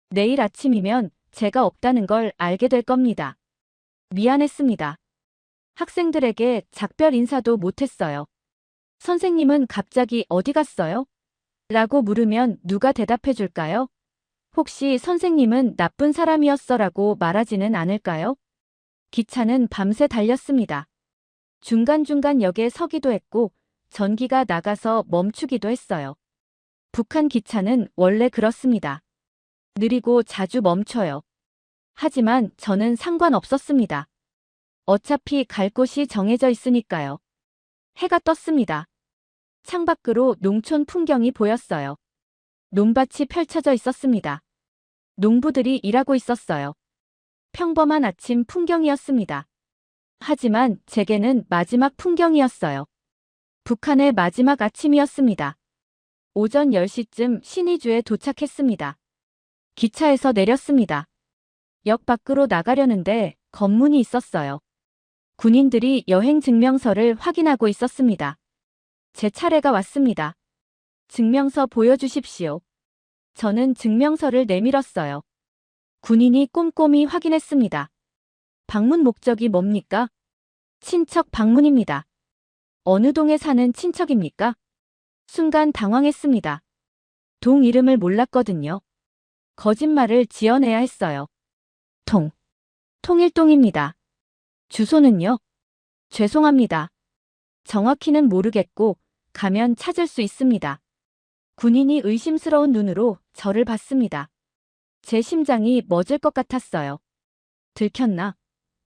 내일 아침이면 제가 없다는 걸 알게 될 겁니다. 미안했습니다. 학생들에게 작별 인사도 못했어요. 선생님은 갑자기 어디 갔어요? 라고 물으면 누가 대답해 줄까요? 혹시 선생님은 나쁜 사람이었어라고 말하지는 않을까요? 기차는 밤새 달렸습니다. 중간중간 역에 서기도 했고 전기가 나가서 멈추기도 했어요. 북한 기차는 원래 그렇습니다. 느리고 자주 멈춰요. 하지만 저는 상관없었습니다. 어차피 갈 곳이 정해져 있으니까요. 해가 떴습니다. 창밖으로 농촌 풍경이 보였어요. 논밭이 펼쳐져 있었습니다. 농부들이 일하고 있었어요. 평범한 아침 풍경이었습니다. 하지만 제게는 마지막 풍경이었어요. 북한의 마지막 아침이었습니다. 오전 10시쯤 신의주에 도착했습니다. 기차에서 내렸습니다. 역 밖으로 나가려는데 검문이 있었어요. 군인들이 여행 증명서를 확인하고 있었습니다. 제 차례가 왔습니다. 증명서 보여주십시오. 저는 증명서를 내밀었어요. 군인이 꼼꼼히 확인했습니다. 방문 목적이 뭡니까? 친척 방문입니다. 어느 동에 사는 친척입니까? 순간 당황했습니다. 동 이름을 몰랐거든요. 거짓말을 지어내야 했어요. 통일동입니다. 주소는요? 죄송합니다. 정확히는 모르겠고 가면 찾을 수 있습니다. 군인이 의심스러운 눈으로 저를 봤습니다. 제 심장이 멎을 것 같았어요. 들켰나?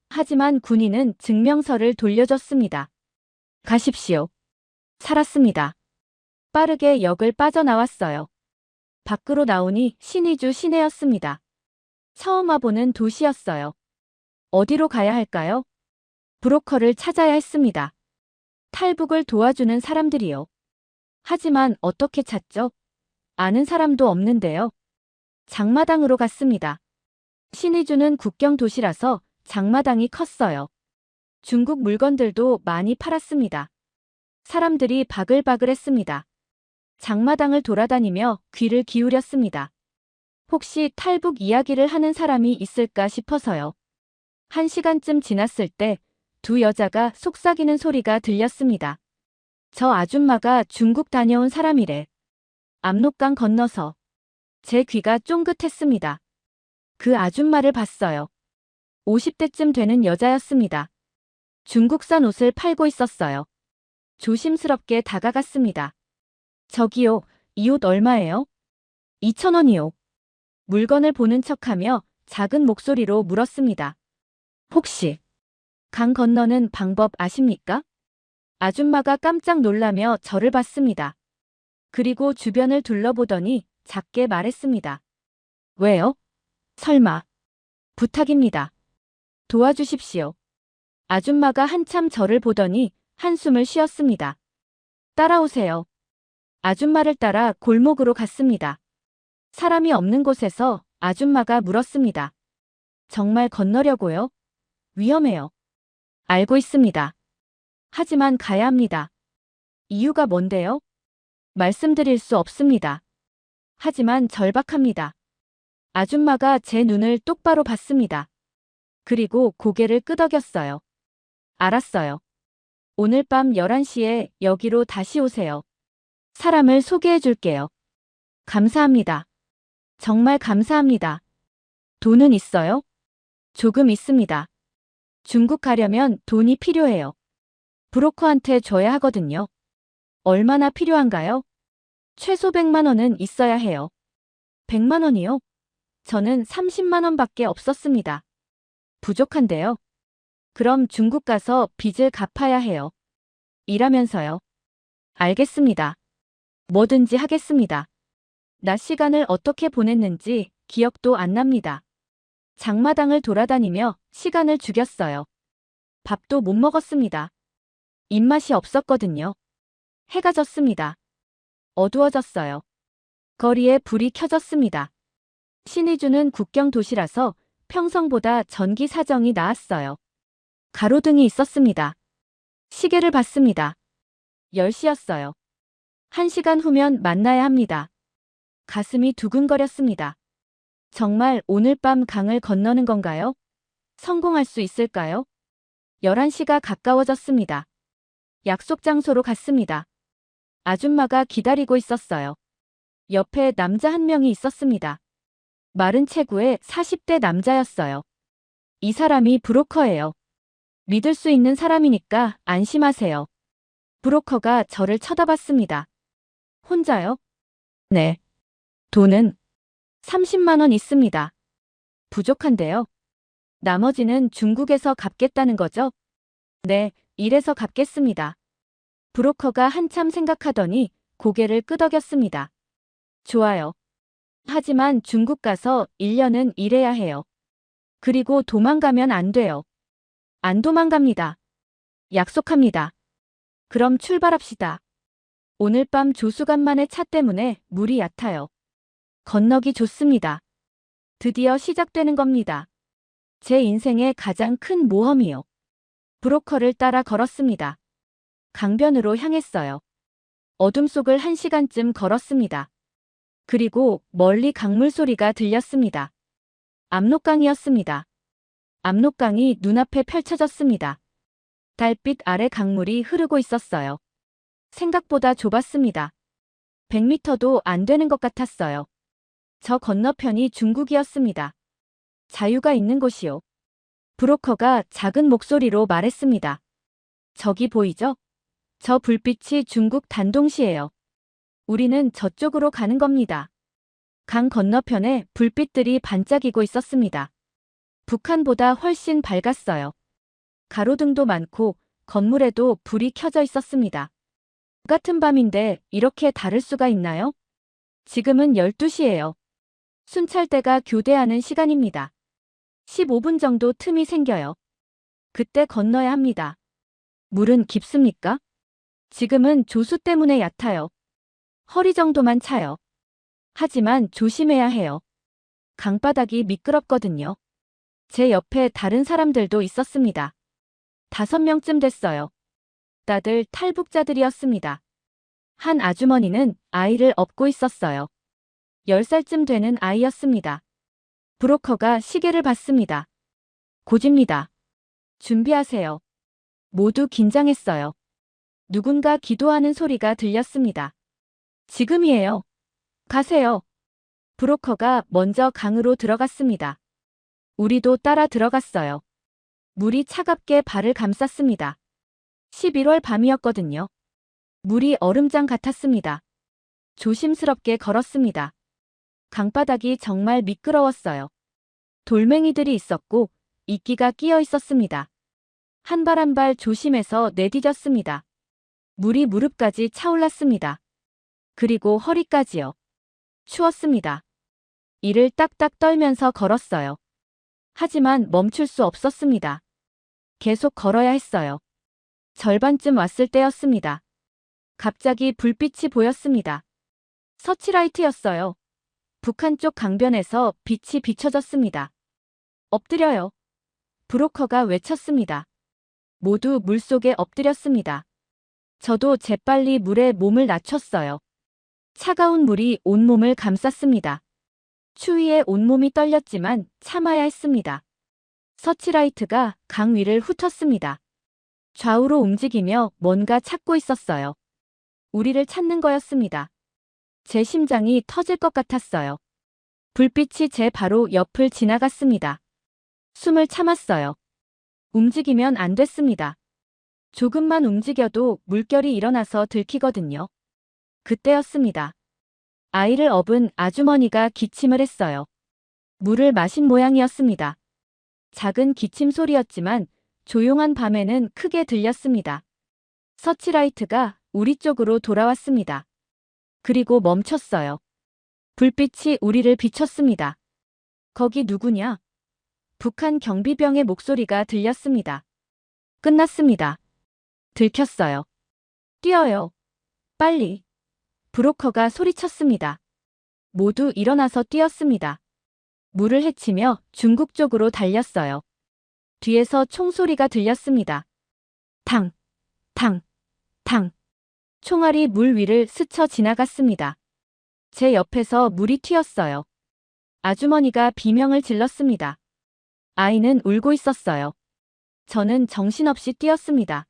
하지만 군인은 증명서를 돌려줬습니다. 가십시오. 살았습니다. 빠르게 역을 빠져나왔어요. 밖으로 나오니 신의주 시내였습니다. 처음 와보는 도시였어요. 어디로 가야 할까요? 브로커를 찾아야 했습니다. 탈북을 도와주는 사람들이요. 하지만 어떻게 찾죠? 아는 사람도 없는데요. 장마당으로 갔습니다. 신의주는 국경 도시라서 장마당이 컸어요. 중국 물건들도 많이 팔았습니다. 사람들이 바글바글했습니다. 장마당을 돌아다니며 귀를 기울였습니다. 혹시 탈북 이야기를 하는 사람이 있을까 싶어서요. 1시간쯤 지났을 때 두 여자가 속삭이는 소리가 들렸습니다. 저 아줌마가 중국 다녀온 사람이래. 압록강 건너서. 제 귀가 쫑긋했습니다. 그 아줌마를 봤어요. 50대쯤 되는 여자였습니다. 중국산 옷을 팔고 있었어요. 조심스럽게 다가갔습니다. 저기요, 이 옷 얼마예요? 2,000원이요. 물건을 보는 척하며 작은 목소리로 물었습니다. 혹시 강 건너는 방법 아십니까? 아줌마가 깜짝 놀라며 저를 봤습니다. 그리고 주변을 둘러보더니 작게 말했습니다. 왜요? 설마. 부탁입니다. 도와주십시오. 아줌마가 한참 저를 보더니 한숨을 쉬었습니다. 따라오세요. 아줌마를 따라 골목으로 갔습니다. 사람이 없는 곳에서 아줌마가 물었습니다. 정말 건너려고요? 위험해요. 알고 있습니다. 하지만 가야 합니다. 이유가 뭔데요? 말씀드릴 수 없습니다. 하지만 절박합니다. 아줌마가 제 눈을 똑바로 봤습니다. 그리고 고개를 끄덕였어요. 알았어요. 오늘 밤 11시에 여기로 다시 오세요. 사람을 소개해 줄게요. 감사합니다. 정말 감사합니다. 돈은 있어요? 조금 있습니다. 중국 가려면 돈이 필요해요. 브로커한테 줘야 하거든요. 얼마나 필요한가요? 최소 100만 원은 있어야 해요. 100만 원이요? 저는 30만 원밖에 없었습니다. 부족한데요. 그럼 중국 가서 빚을 갚아야 해요. 일하면서요. 알겠습니다. 뭐든지 하겠습니다. 낮 시간을 어떻게 보냈는지 기억도 안 납니다. 장마당을 돌아다니며 시간을 죽였어요. 밥도 못 먹었습니다. 입맛이 없었거든요. 해가 졌습니다. 어두워졌어요. 거리에 불이 켜졌습니다. 신의주는 국경 도시라서 평성보다 전기 사정이 나았어요. 가로등이 있었습니다. 시계를 봤습니다. 10시였어요. 1시간 후면 만나야 합니다. 가슴이 두근거렸습니다. 정말 오늘 밤 강을 건너는 건가요? 성공할 수 있을까요? 11시가 가까워졌습니다. 약속 장소로 갔습니다. 아줌마가 기다리고 있었어요. 옆에 남자 한 명이 있었습니다. 마른 체구의 40대 남자였어요. 이 사람이 브로커예요. 믿을 수 있는 사람이니까 안심하세요. 브로커가 저를 쳐다봤습니다. 혼자요? 네. 돈은 30만 원 있습니다. 부족한데요. 나머지는 중국에서 갚겠다는 거죠? 네, 이래서 갚겠습니다. 브로커가 한참 생각하더니 고개를 끄덕였습니다. 좋아요. 하지만 중국 가서 1년은 일해야 해요. 그리고 도망가면 안 돼요. 안 도망갑니다. 약속합니다. 그럼 출발합시다. 오늘 밤 조수간만의 차 때문에 물이 얕아요. 건너기 좋습니다. 드디어 시작되는 겁니다. 제 인생의 가장 큰 모험이요. 브로커를 따라 걸었습니다. 강변으로 향했어요. 어둠 속을 1시간쯤 걸었습니다. 그리고 멀리 강물 소리가 들렸습니다. 압록강이었습니다. 압록강이 눈앞에 펼쳐졌습니다. 달빛 아래 강물이 흐르고 있었어요. 생각보다 좁았습니다. 100m도 안 되는 것 같았어요. 저 건너편이 중국이었습니다. 자유가 있는 곳이요. 브로커가 작은 목소리로 말했습니다. 저기 보이죠? 저 불빛이 중국 단동시예요. 우리는 저쪽으로 가는 겁니다. 강 건너편에 불빛들이 반짝이고 있었습니다. 북한보다 훨씬 밝았어요. 가로등도 많고 건물에도 불이 켜져 있었습니다. 같은 밤인데 이렇게 다를 수가 있나요? 지금은 12시예요. 순찰대가 교대하는 시간입니다. 15분 정도 틈이 생겨요. 그때 건너야 합니다. 물은 깊습니까? 지금은 조수 때문에 얕아요. 허리 정도만 차요. 하지만 조심해야 해요. 강바닥이 미끄럽거든요. 제 옆에 다른 사람들도 있었습니다. 5명쯤 됐어요. 다들 탈북자들이었습니다. 한 아주머니는 아이를 업고 있었어요. 10살쯤 되는 아이였습니다. 브로커가 시계를 봤습니다. 곧입니다. 준비하세요. 모두 긴장했어요. 누군가 기도하는 소리가 들렸습니다. 지금이에요. 가세요. 브로커가 먼저 강으로 들어갔습니다. 우리도 따라 들어갔어요. 물이 차갑게 발을 감쌌습니다. 11월 밤이었거든요. 물이 얼음장 같았습니다. 조심스럽게 걸었습니다. 강바닥이 정말 미끄러웠어요. 돌멩이들이 있었고 이끼가 끼어 있었습니다. 한 발 한 발 조심해서 내디뎠습니다. 물이 무릎까지 차올랐습니다. 그리고 허리까지요. 추웠습니다. 이를 딱딱 떨면서 걸었어요. 하지만 멈출 수 없었습니다. 계속 걸어야 했어요. 절반쯤 왔을 때였습니다. 갑자기 불빛이 보였습니다. 서치라이트였어요. 북한 쪽 강변에서 빛이 비춰졌습니다. 엎드려요. 브로커가 외쳤습니다. 모두 물속에 엎드렸습니다. 저도 재빨리 물에 몸을 낮췄어요. 차가운 물이 온몸을 감쌌습니다. 추위에 온몸이 떨렸지만 참아야 했습니다. 서치라이트가 강 위를 훑었습니다. 좌우로 움직이며 뭔가 찾고 있었어요. 우리를 찾는 거였습니다. 제 심장이 터질 것 같았어요. 불빛이 제 바로 옆을 지나갔습니다. 숨을 참았어요. 움직이면 안 됐습니다. 조금만 움직여도 물결이 일어나서 들키거든요. 그때였습니다. 아이를 업은 아주머니가 기침을 했어요. 물을 마신 모양이었습니다. 작은 기침 소리였지만 조용한 밤에는 크게 들렸습니다. 서치라이트가 우리 쪽으로 돌아왔습니다. 그리고 멈췄어요. 불빛이 우리를 비췄습니다. 거기 누구냐? 북한 경비병의 목소리가 들렸습니다. 끝났습니다. 들켰어요. 뛰어요. 빨리. 브로커가 소리쳤습니다. 모두 일어나서 뛰었습니다. 물을 헤치며 중국 쪽으로 달렸어요. 뒤에서 총소리가 들렸습니다. 탕, 탕, 탕. 총알이 물 위를 스쳐 지나갔습니다. 제 옆에서 물이 튀었어요. 아주머니가 비명을 질렀습니다. 아이는 울고 있었어요. 저는 정신없이 뛰었습니다.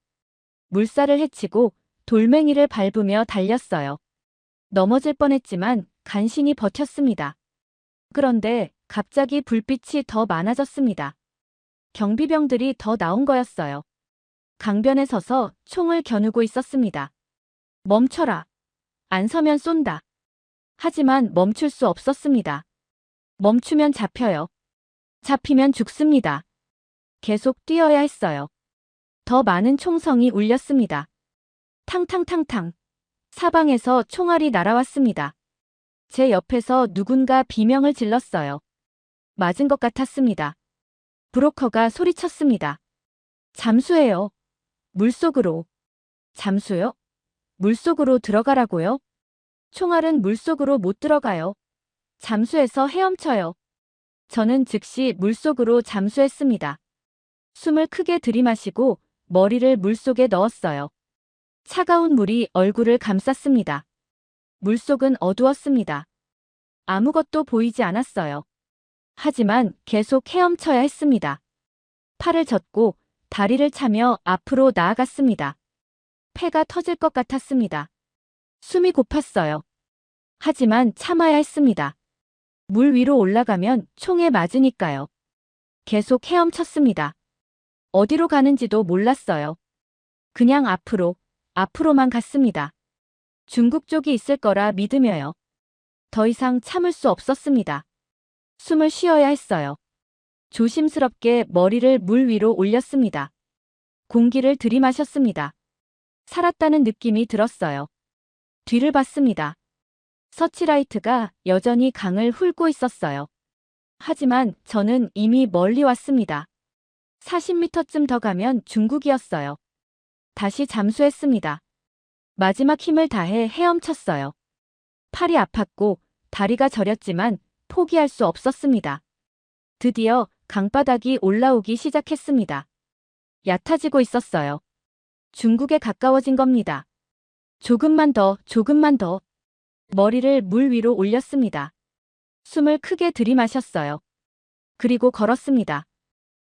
물살을 헤치고 돌멩이를 밟으며 달렸어요. 넘어질 뻔했지만 간신히 버텼습니다. 그런데 갑자기 불빛이 더 많아졌습니다. 경비병들이 더 나온 거였어요. 강변에 서서 총을 겨누고 있었습니다. 멈춰라. 안 서면 쏜다. 하지만 멈출 수 없었습니다. 멈추면 잡혀요. 잡히면 죽습니다. 계속 뛰어야 했어요. 더 많은 총성이 울렸습니다. 탕탕탕탕. 사방에서 총알이 날아왔습니다. 제 옆에서 누군가 비명을 질렀어요. 맞은 것 같았습니다. 브로커가 소리쳤습니다. 잠수해요. 물속으로. 잠수요? 물속으로 들어가라고요? 총알은 물속으로 못 들어가요. 잠수해서 헤엄쳐요. 저는 즉시 물속으로 잠수했습니다. 숨을 크게 들이마시고 머리를 물속에 넣었어요. 차가운 물이 얼굴을 감쌌습니다. 물속은 어두웠습니다. 아무것도 보이지 않았어요. 하지만 계속 헤엄쳐야 했습니다. 팔을 젓고 다리를 차며 앞으로 나아갔습니다. 폐가 터질 것 같았습니다. 숨이 고팠어요. 하지만 참아야 했습니다. 물 위로 올라가면 총에 맞으니까요. 계속 헤엄쳤습니다. 어디로 가는지도 몰랐어요. 그냥 앞으로만 갔습니다. 중국 쪽이 있을 거라 믿으며요. 더 이상 참을 수 없었습니다. 숨을 쉬어야 했어요. 조심스럽게 머리를 물 위로 올렸습니다. 공기를 들이마셨습니다. 살았다는 느낌이 들었어요. 뒤를 봤습니다. 서치라이트가 여전히 강을 훑고 있었어요. 하지만 저는 이미 멀리 왔습니다. 40m쯤 더 가면 중국이었어요. 다시 잠수했습니다. 마지막 힘을 다해 헤엄쳤어요. 팔이 아팠고 다리가 저렸지만 포기할 수 없었습니다. 드디어 강바닥이 올라오기 시작했습니다. 얕아지고 있었어요. 중국에 가까워진 겁니다. 조금만 더, 조금만 더. 머리를 물 위로 올렸습니다. 숨을 크게 들이마셨어요. 그리고 걸었습니다.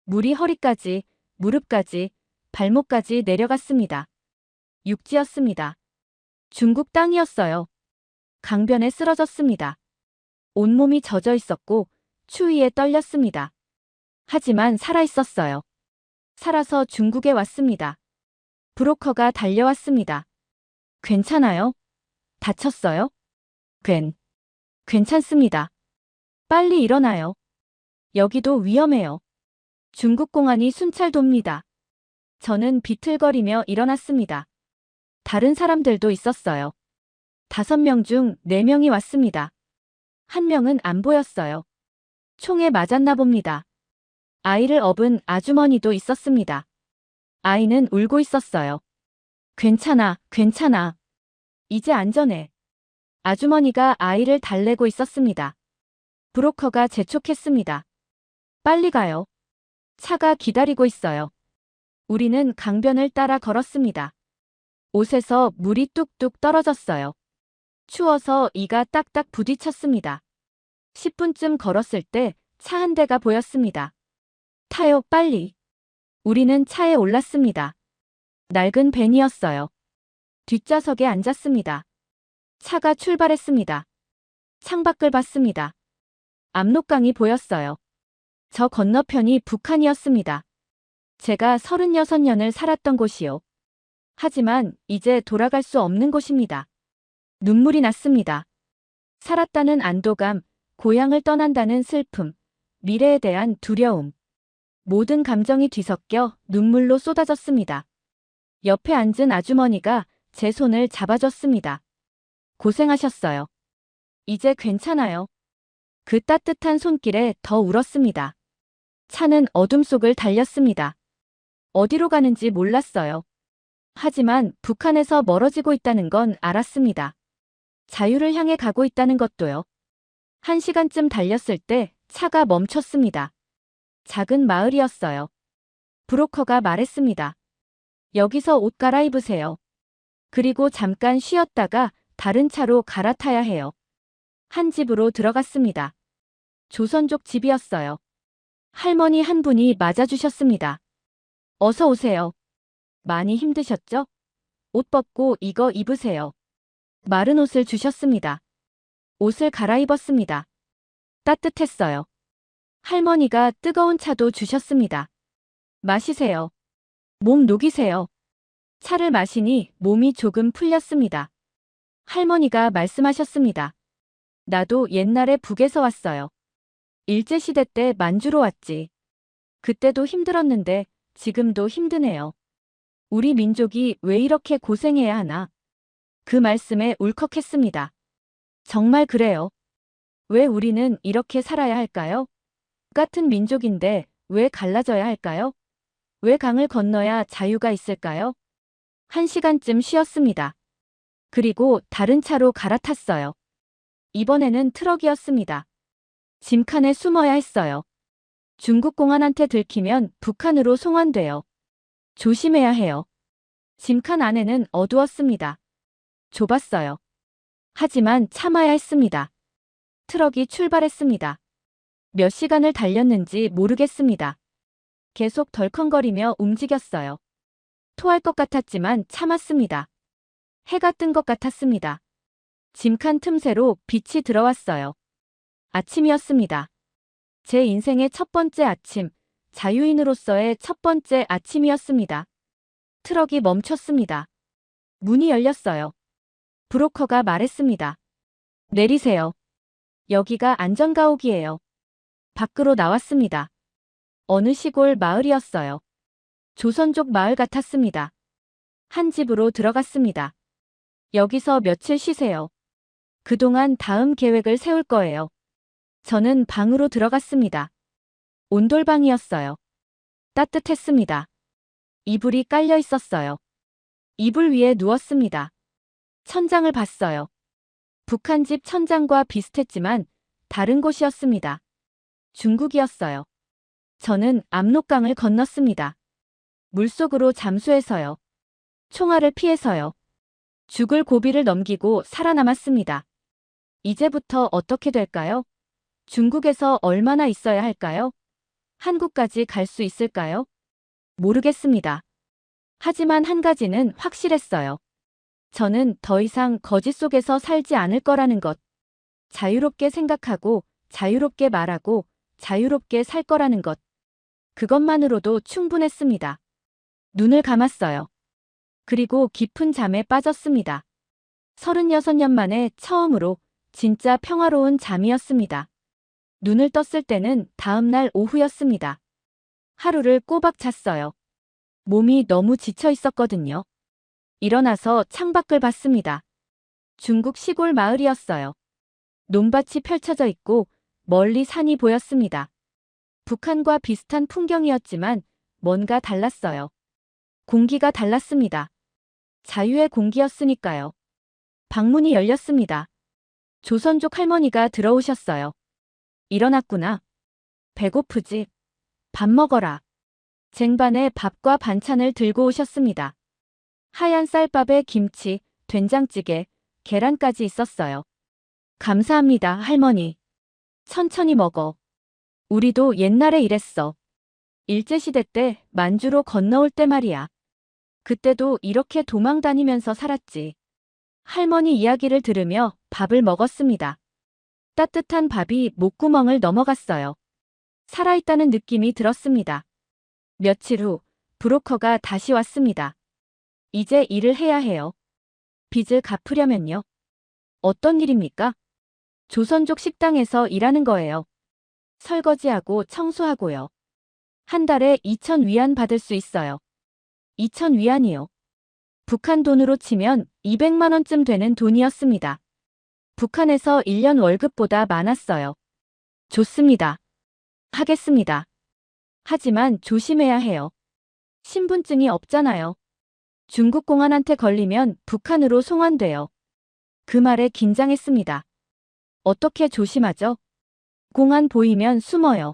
물이 허리까지, 무릎까지, 발목까지 내려갔습니다. 육지였습니다. 중국 땅이었어요. 강변에 쓰러졌습니다. 온몸이 젖어 있었고 추위에 떨렸습니다. 하지만 살아있었어요. 살아서 중국에 왔습니다. 브로커가 달려왔습니다. 괜찮아요? 다쳤어요? 괜찮습니다. 빨리 일어나요. 여기도 위험해요. 중국 공안이 순찰 돕니다. 저는 비틀거리며 일어났습니다. 다른 사람들도 있었어요. 5명 중 4명이 왔습니다. 1명은 안 보였어요. 총에 맞았나 봅니다. 아이를 업은 아주머니도 있었습니다. 아이는 울고 있었어요. 괜찮아, 괜찮아. 이제 안전해. 아주머니가 아이를 달래고 있었습니다. 브로커가 재촉했습니다. 빨리 가요. 차가 기다리고 있어요. 우리는 강변을 따라 걸었습니다. 옷에서 물이 뚝뚝 떨어졌어요. 추워서 이가 딱딱 부딪혔습니다. 10분쯤 걸었을 때 차 한 대가 보였습니다. 타요, 빨리. 우리는 차에 올랐습니다. 낡은 밴이었어요. 뒷좌석에 앉았습니다. 차가 출발했습니다. 창밖을 봤습니다. 압록강이 보였어요. 저 건너편이 북한이었습니다. 제가 36년을 살았던 곳이요. 하지만 이제 돌아갈 수 없는 곳입니다. 눈물이 났습니다. 살았다는 안도감, 고향을 떠난다는 슬픔, 미래에 대한 두려움. 모든 감정이 뒤섞여 눈물로 쏟아졌습니다. 옆에 앉은 아주머니가 제 손을 잡아줬습니다. 고생하셨어요. 이제 괜찮아요. 그 따뜻한 손길에 더 울었습니다. 차는 어둠 속을 달렸습니다. 어디로 가는지 몰랐어요. 하지만 북한에서 멀어지고 있다는 건 알았습니다. 자유를 향해 가고 있다는 것도요. 1시간쯤 달렸을 때 차가 멈췄습니다. 작은 마을이었어요. 브로커가 말했습니다. 여기서 옷 갈아입으세요. 그리고 잠깐 쉬었다가 다른 차로 갈아타야 해요. 한 집으로 들어갔습니다. 조선족 집이었어요. 할머니 한 분이 맞아주셨습니다. 어서 오세요. 많이 힘드셨죠? 옷 벗고 이거 입으세요. 마른 옷을 주셨습니다. 옷을 갈아입었습니다. 따뜻했어요. 할머니가 뜨거운 차도 주셨습니다. 마시세요. 몸 녹이세요. 차를 마시니 몸이 조금 풀렸습니다. 할머니가 말씀하셨습니다. 나도 옛날에 북에서 왔어요. 일제시대 때 만주로 왔지. 그때도 힘들었는데 지금도 힘드네요. 우리 민족이 왜 이렇게 고생해야 하나? 그 말씀에 울컥했습니다. 정말 그래요. 왜 우리는 이렇게 살아야 할까요? 같은 민족인데 왜 갈라져야 할까요? 왜 강을 건너야 자유가 있을까요? 1시간쯤 쉬었습니다. 그리고 다른 차로 갈아탔어요. 이번에는 트럭이었습니다. 짐칸에 숨어야 했어요. 중국 공안한테 들키면 북한으로 송환돼요. 조심해야 해요. 짐칸 안에는 어두웠습니다. 좁았어요. 하지만 참아야 했습니다. 트럭이 출발했습니다. 몇 시간을 달렸는지 모르겠습니다. 계속 덜컹거리며 움직였어요. 토할 것 같았지만 참았습니다. 해가 뜬 것 같았습니다. 짐칸 틈새로 빛이 들어왔어요. 아침이었습니다. 제 인생의 첫 번째 아침, 자유인으로서의 첫 번째 아침이었습니다. 트럭이 멈췄습니다. 문이 열렸어요. 브로커가 말했습니다. 내리세요. 여기가 안전가옥이에요. 밖으로 나왔습니다. 어느 시골 마을이었어요. 조선족 마을 같았습니다. 한 집으로 들어갔습니다. 여기서 며칠 쉬세요. 그동안 다음 계획을 세울 거예요. 저는 방으로 들어갔습니다. 온돌방이었어요. 따뜻했습니다. 이불이 깔려 있었어요. 이불 위에 누웠습니다. 천장을 봤어요. 북한 집 천장과 비슷했지만 다른 곳이었습니다. 중국이었어요. 저는 압록강을 건넜습니다. 물속으로 잠수해서요. 총알을 피해서요. 죽을 고비를 넘기고 살아남았습니다. 이제부터 어떻게 될까요? 중국에서 얼마나 있어야 할까요? 한국까지 갈 수 있을까요? 모르겠습니다. 하지만 한 가지는 확실했어요. 저는 더 이상 거짓 속에서 살지 않을 거라는 것. 자유롭게 생각하고, 자유롭게 말하고, 자유롭게 살 거라는 것. 그것만으로도 충분했습니다. 눈을 감았어요. 그리고 깊은 잠에 빠졌습니다. 36년 만에 처음으로 진짜 평화로운 잠이었습니다. 눈을 떴을 때는 다음 날 오후였습니다. 하루를 꼬박 잤어요. 몸이 너무 지쳐 있었거든요. 일어나서 창밖을 봤습니다. 중국 시골 마을이었어요. 논밭이 펼쳐져 있고 멀리 산이 보였습니다. 북한과 비슷한 풍경이었지만 뭔가 달랐어요. 공기가 달랐습니다. 자유의 공기였으니까요. 방문이 열렸습니다. 조선족 할머니가 들어오셨어요. 일어났구나. 배고프지? 밥 먹어라. 쟁반에 밥과 반찬을 들고 오셨습니다. 하얀 쌀밥에 김치, 된장찌개, 계란까지 있었어요. 감사합니다, 할머니. 천천히 먹어. 우리도 옛날에 이랬어. 일제시대 때 만주로 건너올 때 말이야. 그때도 이렇게 도망 다니면서 살았지. 할머니 이야기를 들으며 밥을 먹었습니다. 따뜻한 밥이 목구멍을 넘어갔어요. 살아있다는 느낌이 들었습니다. 며칠 후 브로커가 다시 왔습니다. 이제 일을 해야 해요. 빚을 갚으려면요. 어떤 일입니까? 조선족 식당에서 일하는 거예요. 설거지하고 청소하고요. 한 달에 2,000위안 받을 수 있어요. 2,000위안이요. 북한 돈으로 치면 200만 원쯤 되는 돈이었습니다. 북한에서 1년 월급보다 많았어요. 좋습니다. 하겠습니다. 하지만 조심해야 해요. 신분증이 없잖아요. 중국 공안한테 걸리면 북한으로 송환돼요. 그 말에 긴장했습니다. 어떻게 조심하죠? 공안 보이면 숨어요.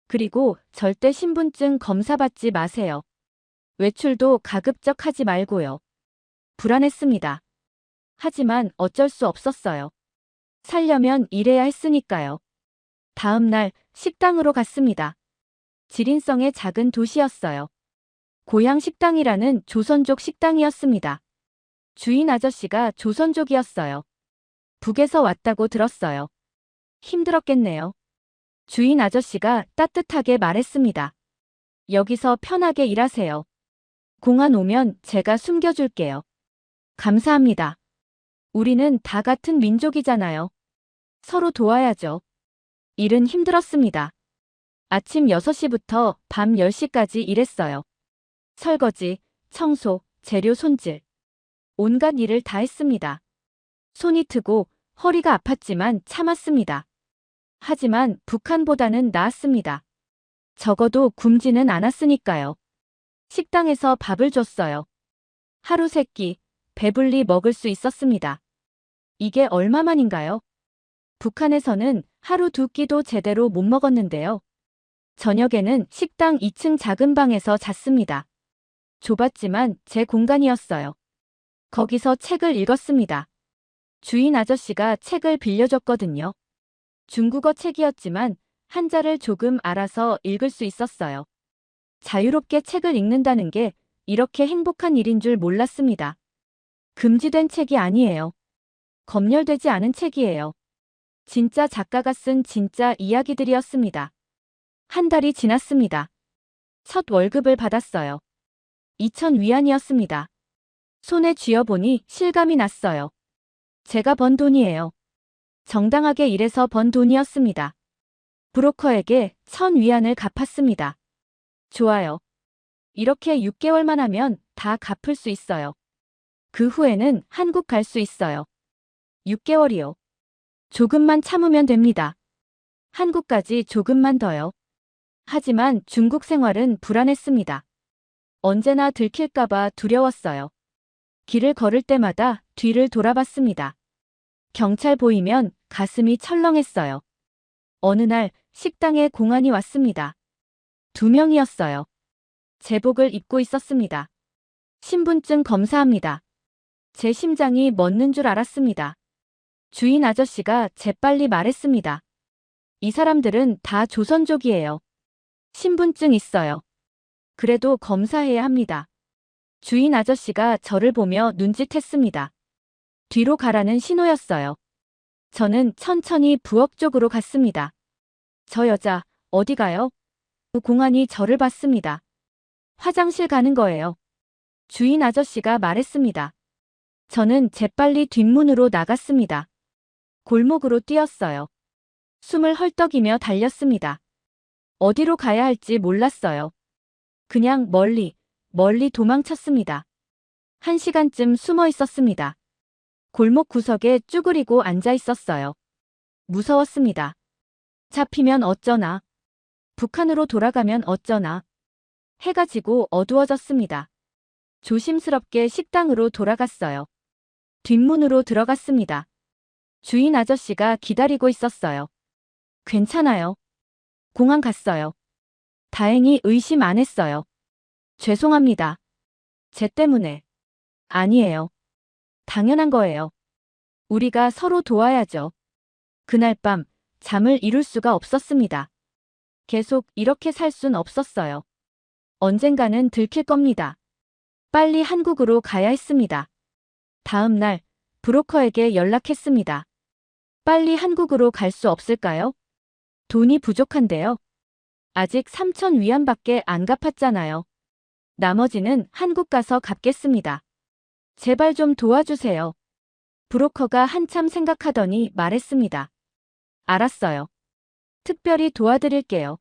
그리고 절대 신분증 검사받지 마세요. 외출도 가급적 하지 말고요. 불안했습니다. 하지만 어쩔 수 없었어요. 살려면 일해야 했으니까요. 다음 날 식당으로 갔습니다. 지린성의 작은 도시였어요. 고향 식당이라는 조선족 식당이었습니다. 주인 아저씨가 조선족이었어요. 북에서 왔다고 들었어요. 힘들었겠네요. 주인 아저씨가 따뜻하게 말했습니다. 여기서 편하게 일하세요. 공안 오면 제가 숨겨줄게요. 감사합니다. 우리는 다 같은 민족이잖아요. 서로 도와야죠. 일은 힘들었습니다. 아침 6시부터 밤 10시까지 일했어요. 설거지, 청소, 재료 손질. 온갖 일을 다 했습니다. 손이 트고 허리가 아팠지만 참았습니다. 하지만 북한보다는 나았습니다. 적어도 굶지는 않았으니까요. 식당에서 밥을 줬어요. 하루 3끼, 배불리 먹을 수 있었습니다. 이게 얼마만인가요? 북한에서는 하루 2끼도 제대로 못 먹었는데요. 저녁에는 식당 2층 작은 방에서 잤습니다. 좁았지만 제 공간이었어요. 거기서 책을 읽었습니다. 주인 아저씨가 책을 빌려줬거든요. 중국어 책이었지만 한자를 조금 알아서 읽을 수 있었어요. 자유롭게 책을 읽는다는 게 이렇게 행복한 일인 줄 몰랐습니다. 금지된 책이 아니에요. 검열되지 않은 책이에요. 진짜 작가가 쓴 진짜 이야기들이었습니다. 한 달이 지났습니다. 첫 월급을 받았어요. 2,000위안이었습니다. 손에 쥐어보니 실감이 났어요. 제가 번 돈이에요. 정당하게 일해서 번 돈이었습니다. 브로커에게 1,000위안을 갚았습니다. 좋아요. 이렇게 6개월만 하면 다 갚을 수 있어요. 그 후에는 한국 갈 수 있어요. 6개월이요. 조금만 참으면 됩니다. 한국까지 조금만 더요. 하지만 중국 생활은 불안했습니다. 언제나 들킬까봐 두려웠어요. 길을 걸을 때마다 뒤를 돌아봤습니다. 경찰 보이면 가슴이 철렁했어요. 어느 날 식당에 공안이 왔습니다. 2명이었어요. 제복을 입고 있었습니다. 신분증 검사합니다. 제 심장이 멎는 줄 알았습니다. 주인 아저씨가 재빨리 말했습니다. 이 사람들은 다 조선족이에요. 신분증 있어요. 그래도 검사해야 합니다. 주인 아저씨가 저를 보며 눈짓했습니다. 뒤로 가라는 신호였어요. 저는 천천히 부엌 쪽으로 갔습니다. 저 여자, 어디 가요? 공안이 저를 봤습니다. 화장실 가는 거예요. 주인 아저씨가 말했습니다. 저는 재빨리 뒷문으로 나갔습니다. 골목으로 뛰었어요. 숨을 헐떡이며 달렸습니다. 어디로 가야 할지 몰랐어요. 그냥 멀리 도망쳤습니다. 1시간쯤 숨어 있었습니다. 골목 구석에 쭈그리고 앉아 있었어요. 무서웠습니다. 잡히면 어쩌나. 북한으로 돌아가면 어쩌나. 해가 지고 어두워졌습니다. 조심스럽게 식당으로 돌아갔어요. 뒷문으로 들어갔습니다. 주인 아저씨가 기다리고 있었어요. 괜찮아요. 공항 갔어요. 다행히 의심 안 했어요. 죄송합니다. 쟤 때문에. 아니에요. 당연한 거예요. 우리가 서로 도와야죠. 그날 밤 잠을 이룰 수가 없었습니다. 계속 이렇게 살 순 없었어요. 언젠가는 들킬 겁니다. 빨리 한국으로 가야 했습니다. 다음 날 브로커에게 연락했습니다. 빨리 한국으로 갈 수 없을까요? 돈이 부족한데요. 아직 3천 위안밖에 안 갚았잖아요. 나머지는 한국 가서 갚겠습니다. 제발 좀 도와주세요. 브로커가 한참 생각하더니 말했습니다. 알았어요. 특별히 도와드릴게요.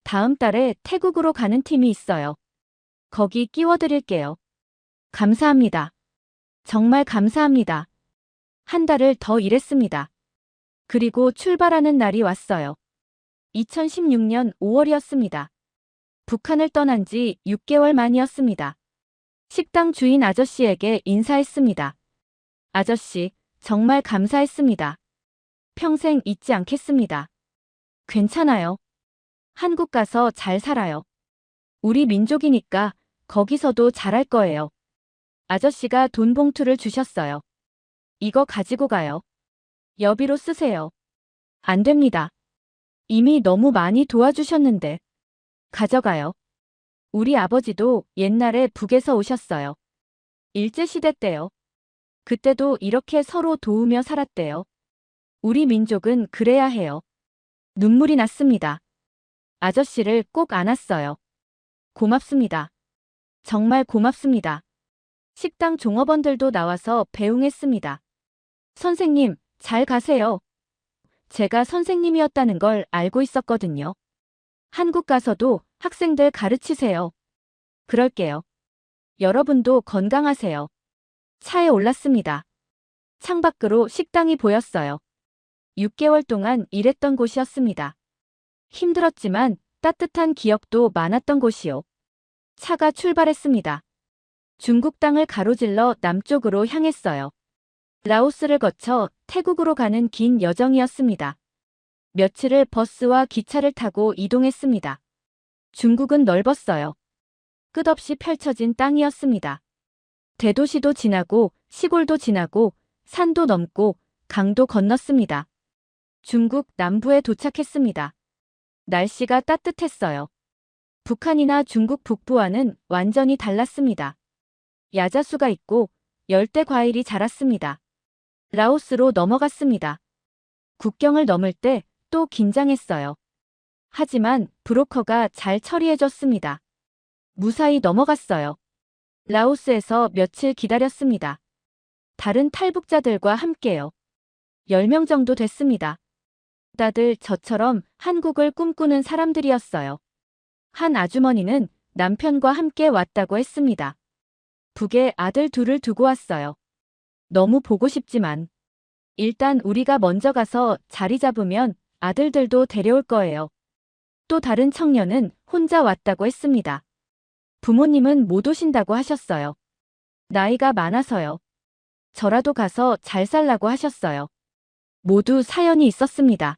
다음 달에 태국으로 가는 팀이 있어요. 거기 끼워드릴게요. 감사합니다. 정말 감사합니다. 한 달을 더 일했습니다. 그리고 출발하는 날이 왔어요. 2016년 5월이었습니다. 북한을 떠난 지 6개월 만이었습니다. 식당 주인 아저씨에게 인사했습니다. 아저씨, 정말 감사했습니다. 평생 잊지 않겠습니다. 괜찮아요. 한국 가서 잘 살아요. 우리 민족이니까 거기서도 잘할 거예요. 아저씨가 돈 봉투를 주셨어요. 이거 가지고 가요. 여비로 쓰세요. 안 됩니다. 이미 너무 많이 도와주셨는데. 가져가요. 우리 아버지도 옛날에 북에서 오셨어요. 일제시대 때요. 그때도 이렇게 서로 도우며 살았대요. 우리 민족은 그래야 해요. 눈물이 났습니다. 아저씨를 꼭 안았어요. 고맙습니다. 정말 고맙습니다. 식당 종업원들도 나와서 배웅했습니다. 선생님, 잘 가세요. 제가 선생님이었다는 걸 알고 있었거든요. 한국 가서도 학생들 가르치세요. 그럴게요. 여러분도 건강하세요. 차에 올랐습니다. 창밖으로 식당이 보였어요. 6개월 동안 일했던 곳이었습니다. 힘들었지만 따뜻한 기억도 많았던 곳이요. 차가 출발했습니다. 중국 땅을 가로질러 남쪽으로 향했어요. 라오스를 거쳐 태국으로 가는 긴 여정이었습니다. 며칠을 버스와 기차를 타고 이동했습니다. 중국은 넓었어요. 끝없이 펼쳐진 땅이었습니다. 대도시도 지나고 시골도 지나고 산도 넘고 강도 건넜습니다. 중국 남부에 도착했습니다. 날씨가 따뜻했어요. 북한이나 중국 북부와는 완전히 달랐습니다. 야자수가 있고 열대 과일이 자랐습니다. 라오스로 넘어갔습니다. 국경을 넘을 때 또 긴장했어요. 하지만 브로커가 잘 처리해줬습니다. 무사히 넘어갔어요. 라오스에서 며칠 기다렸습니다. 다른 탈북자들과 함께요. 10명 정도 됐습니다. 다들 저처럼 한국을 꿈꾸는 사람들이었어요. 한 아주머니는 남편과 함께 왔다고 했습니다. 북에 아들 둘을 두고 왔어요. 너무 보고 싶지만 일단 우리가 먼저 가서 자리 잡으면 아들들도 데려올 거예요. 또 다른 청년은 혼자 왔다고 했습니다. 부모님은 못 오신다고 하셨어요. 나이가 많아서요. 저라도 가서 잘 살라고 하셨어요. 모두 사연이 있었습니다.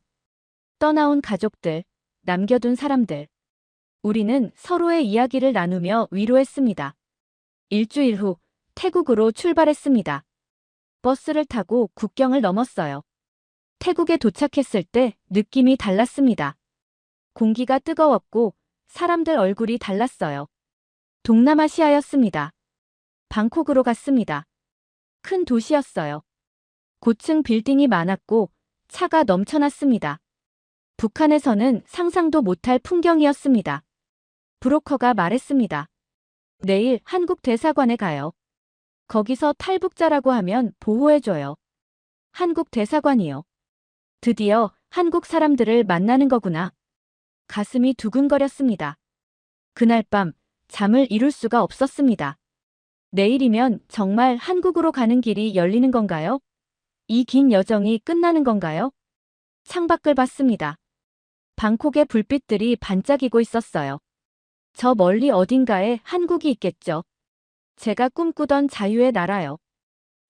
떠나온 가족들, 남겨둔 사람들. 우리는 서로의 이야기를 나누며 위로했습니다. 일주일 후 태국으로 출발했습니다. 버스를 타고 국경을 넘었어요. 태국에 도착했을 때 느낌이 달랐습니다. 공기가 뜨거웠고 사람들 얼굴이 달랐어요. 동남아시아였습니다. 방콕으로 갔습니다. 큰 도시였어요. 고층 빌딩이 많았고 차가 넘쳐났습니다. 북한에서는 상상도 못할 풍경이었습니다. 브로커가 말했습니다. 내일 한국 대사관에 가요. 거기서 탈북자라고 하면 보호해줘요. 한국 대사관이요. 드디어 한국 사람들을 만나는 거구나. 가슴이 두근거렸습니다. 그날 밤 잠을 이룰 수가 없었습니다. 내일이면 정말 한국으로 가는 길이 열리는 건가요? 이 긴 여정이 끝나는 건가요? 창밖을 봤습니다. 방콕의 불빛들이 반짝이고 있었어요. 저 멀리 어딘가에 한국이 있겠죠. 제가 꿈꾸던 자유의 나라요.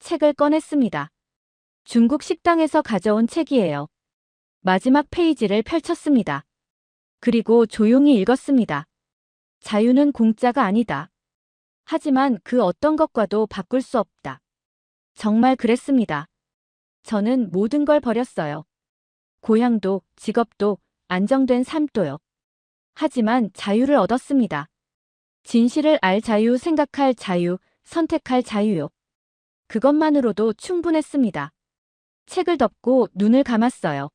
책을 꺼냈습니다. 중국 식당에서 가져온 책이에요. 마지막 페이지를 펼쳤습니다. 그리고 조용히 읽었습니다. 자유는 공짜가 아니다. 하지만 그 어떤 것과도 바꿀 수 없다. 정말 그랬습니다. 저는 모든 걸 버렸어요. 고향도, 직업도, 안정된 삶도요. 하지만 자유를 얻었습니다. 진실을 알 자유, 생각할 자유, 선택할 자유요. 그것만으로도 충분했습니다. 책을 덮고 눈을 감았어요.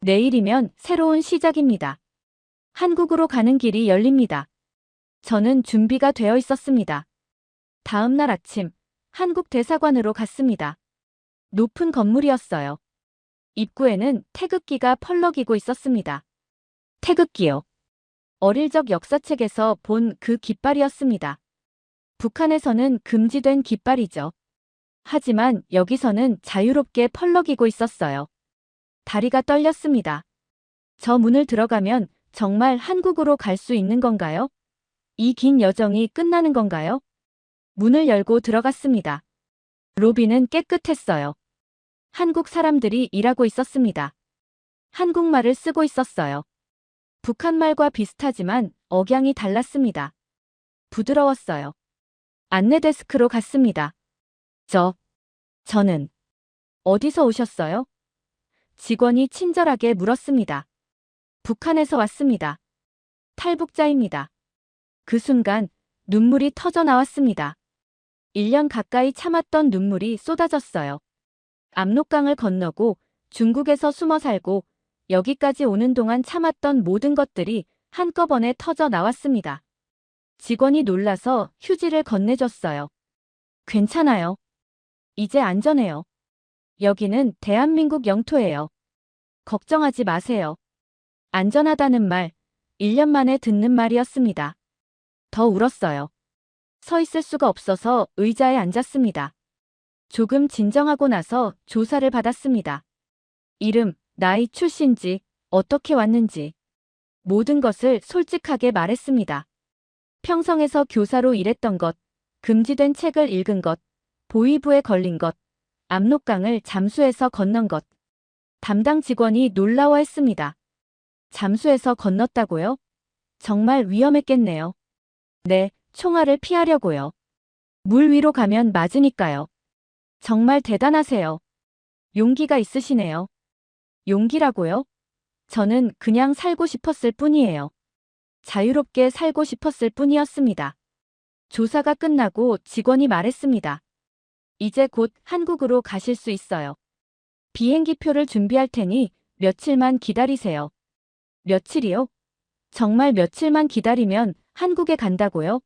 내일이면 새로운 시작입니다. 한국으로 가는 길이 열립니다. 저는 준비가 되어 있었습니다. 다음 날 아침, 한국 대사관으로 갔습니다. 높은 건물이었어요. 입구에는 태극기가 펄럭이고 있었습니다. 태극기요. 어릴 적 역사책에서 본 그 깃발이었습니다. 북한에서는 금지된 깃발이죠. 하지만 여기서는 자유롭게 펄럭이고 있었어요. 다리가 떨렸습니다. 저 문을 들어가면 정말 한국으로 갈 수 있는 건가요? 이 긴 여정이 끝나는 건가요? 문을 열고 들어갔습니다. 로비는 깨끗했어요. 한국 사람들이 일하고 있었습니다. 한국말을 쓰고 있었어요. 북한말과 비슷하지만 억양이 달랐습니다. 부드러웠어요. 안내 데스크로 갔습니다. 저는 어디서 오셨어요? 직원이 친절하게 물었습니다. 북한에서 왔습니다. 탈북자입니다. 그 순간 눈물이 터져 나왔습니다. 1년 가까이 참았던 눈물이 쏟아졌어요. 압록강을 건너고 중국에서 숨어 살고 여기까지 오는 동안 참았던 모든 것들이 한꺼번에 터져 나왔습니다. 직원이 놀라서 휴지를 건네줬어요. 괜찮아요. 이제 안전해요. 여기는 대한민국 영토예요. 걱정하지 마세요. 안전하다는 말, 1년 만에 듣는 말이었습니다. 더 울었어요. 서 있을 수가 없어서 의자에 앉았습니다. 조금 진정하고 나서 조사를 받았습니다. 이름, 나이, 출신지, 어떻게 왔는지 모든 것을 솔직하게 말했습니다. 평성에서 교사로 일했던 것, 금지된 책을 읽은 것, 보위부에 걸린 것, 압록강을 잠수해서 건넌 것. 담당 직원이 놀라워했습니다. 잠수해서 건넜다고요? 정말 위험했겠네요. 네, 총알을 피하려고요. 물 위로 가면 맞으니까요. 정말 대단하세요. 용기가 있으시네요. 용기라고요? 저는 그냥 살고 싶었을 뿐이에요. 자유롭게 살고 싶었을 뿐이었습니다. 조사가 끝나고 직원이 말했습니다. 이제 곧 한국으로 가실 수 있어요. 비행기표를 준비할 테니 며칠만 기다리세요. 며칠이요? 정말 며칠만 기다리면 한국에 간다고요?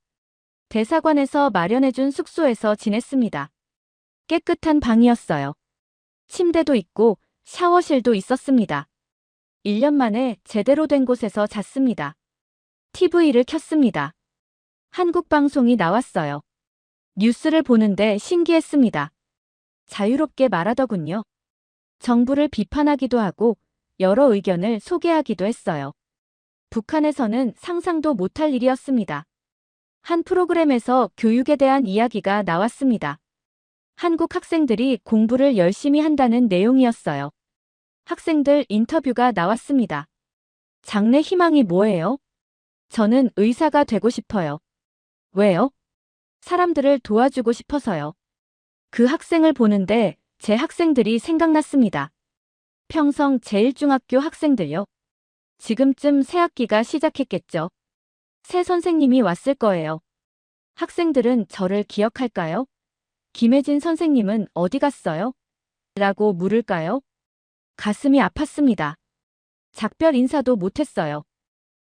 대사관에서 마련해준 숙소에서 지냈습니다. 깨끗한 방이었어요. 침대도 있고 샤워실도 있었습니다. 1년 만에 제대로 된 곳에서 잤습니다. TV를 켰습니다. 한국 방송이 나왔어요. 뉴스를 보는데 신기했습니다. 자유롭게 말하더군요. 정부를 비판하기도 하고 여러 의견을 소개하기도 했어요. 북한에서는 상상도 못할 일이었습니다. 한 프로그램에서 교육에 대한 이야기가 나왔습니다. 한국 학생들이 공부를 열심히 한다는 내용이었어요. 학생들 인터뷰가 나왔습니다. 장래 희망이 뭐예요? 저는 의사가 되고 싶어요. 왜요? 사람들을 도와주고 싶어서요. 그 학생을 보는데 제 학생들이 생각났습니다. 평성 제1중학교 학생들요. 지금쯤 새 학기가 시작했겠죠. 새 선생님이 왔을 거예요. 학생들은 저를 기억할까요? 김혜진 선생님은 어디 갔어요? 라고 물을까요? 가슴이 아팠습니다. 작별 인사도 못했어요.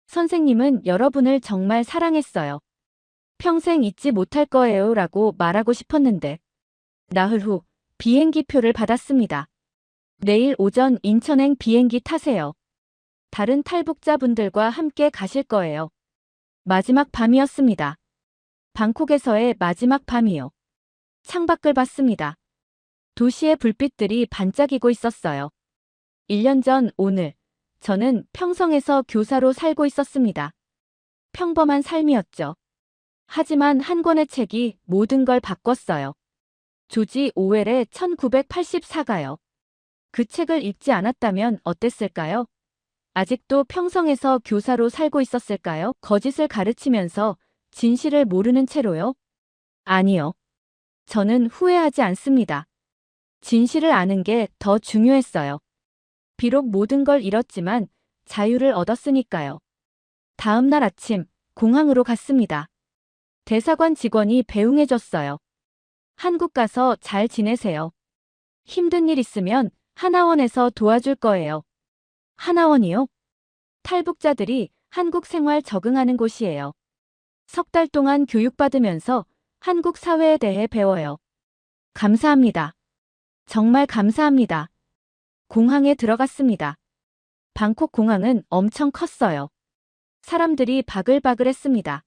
선생님은 여러분을 정말 사랑했어요. 평생 잊지 못할 거예요 라고 말하고 싶었는데 나흘 후 비행기표를 받았습니다. 내일 오전 인천행 비행기 타세요. 다른 탈북자분들과 함께 가실 거예요. 마지막 밤이었습니다. 방콕에서의 마지막 밤이요. 창밖을 봤습니다. 도시의 불빛들이 반짝이고 있었어요. 1년 전 오늘 저는 평성에서 교사로 살고 있었습니다. 평범한 삶이었죠. 하지만 한 권의 책이 모든 걸 바꿨어요. 조지 오웰의 1984가요. 그 책을 읽지 않았다면 어땠을까요? 아직도 평성에서 교사로 살고 있었을까요? 거짓을 가르치면서 진실을 모르는 채로요? 아니요. 저는 후회하지 않습니다. 진실을 아는 게 더 중요했어요. 비록 모든 걸 잃었지만 자유를 얻었으니까요. 다음 날 아침 공항으로 갔습니다. 대사관 직원이 배웅해줬어요. 한국 가서 잘 지내세요. 힘든 일 있으면 하나원에서 도와줄 거예요. 하나원이요? 탈북자들이 한국 생활 적응하는 곳이에요. 석 달 동안 교육받으면서 한국 사회에 대해 배워요. 감사합니다. 정말 감사합니다. 공항에 들어갔습니다. 방콕 공항은 엄청 컸어요. 사람들이 바글바글했습니다.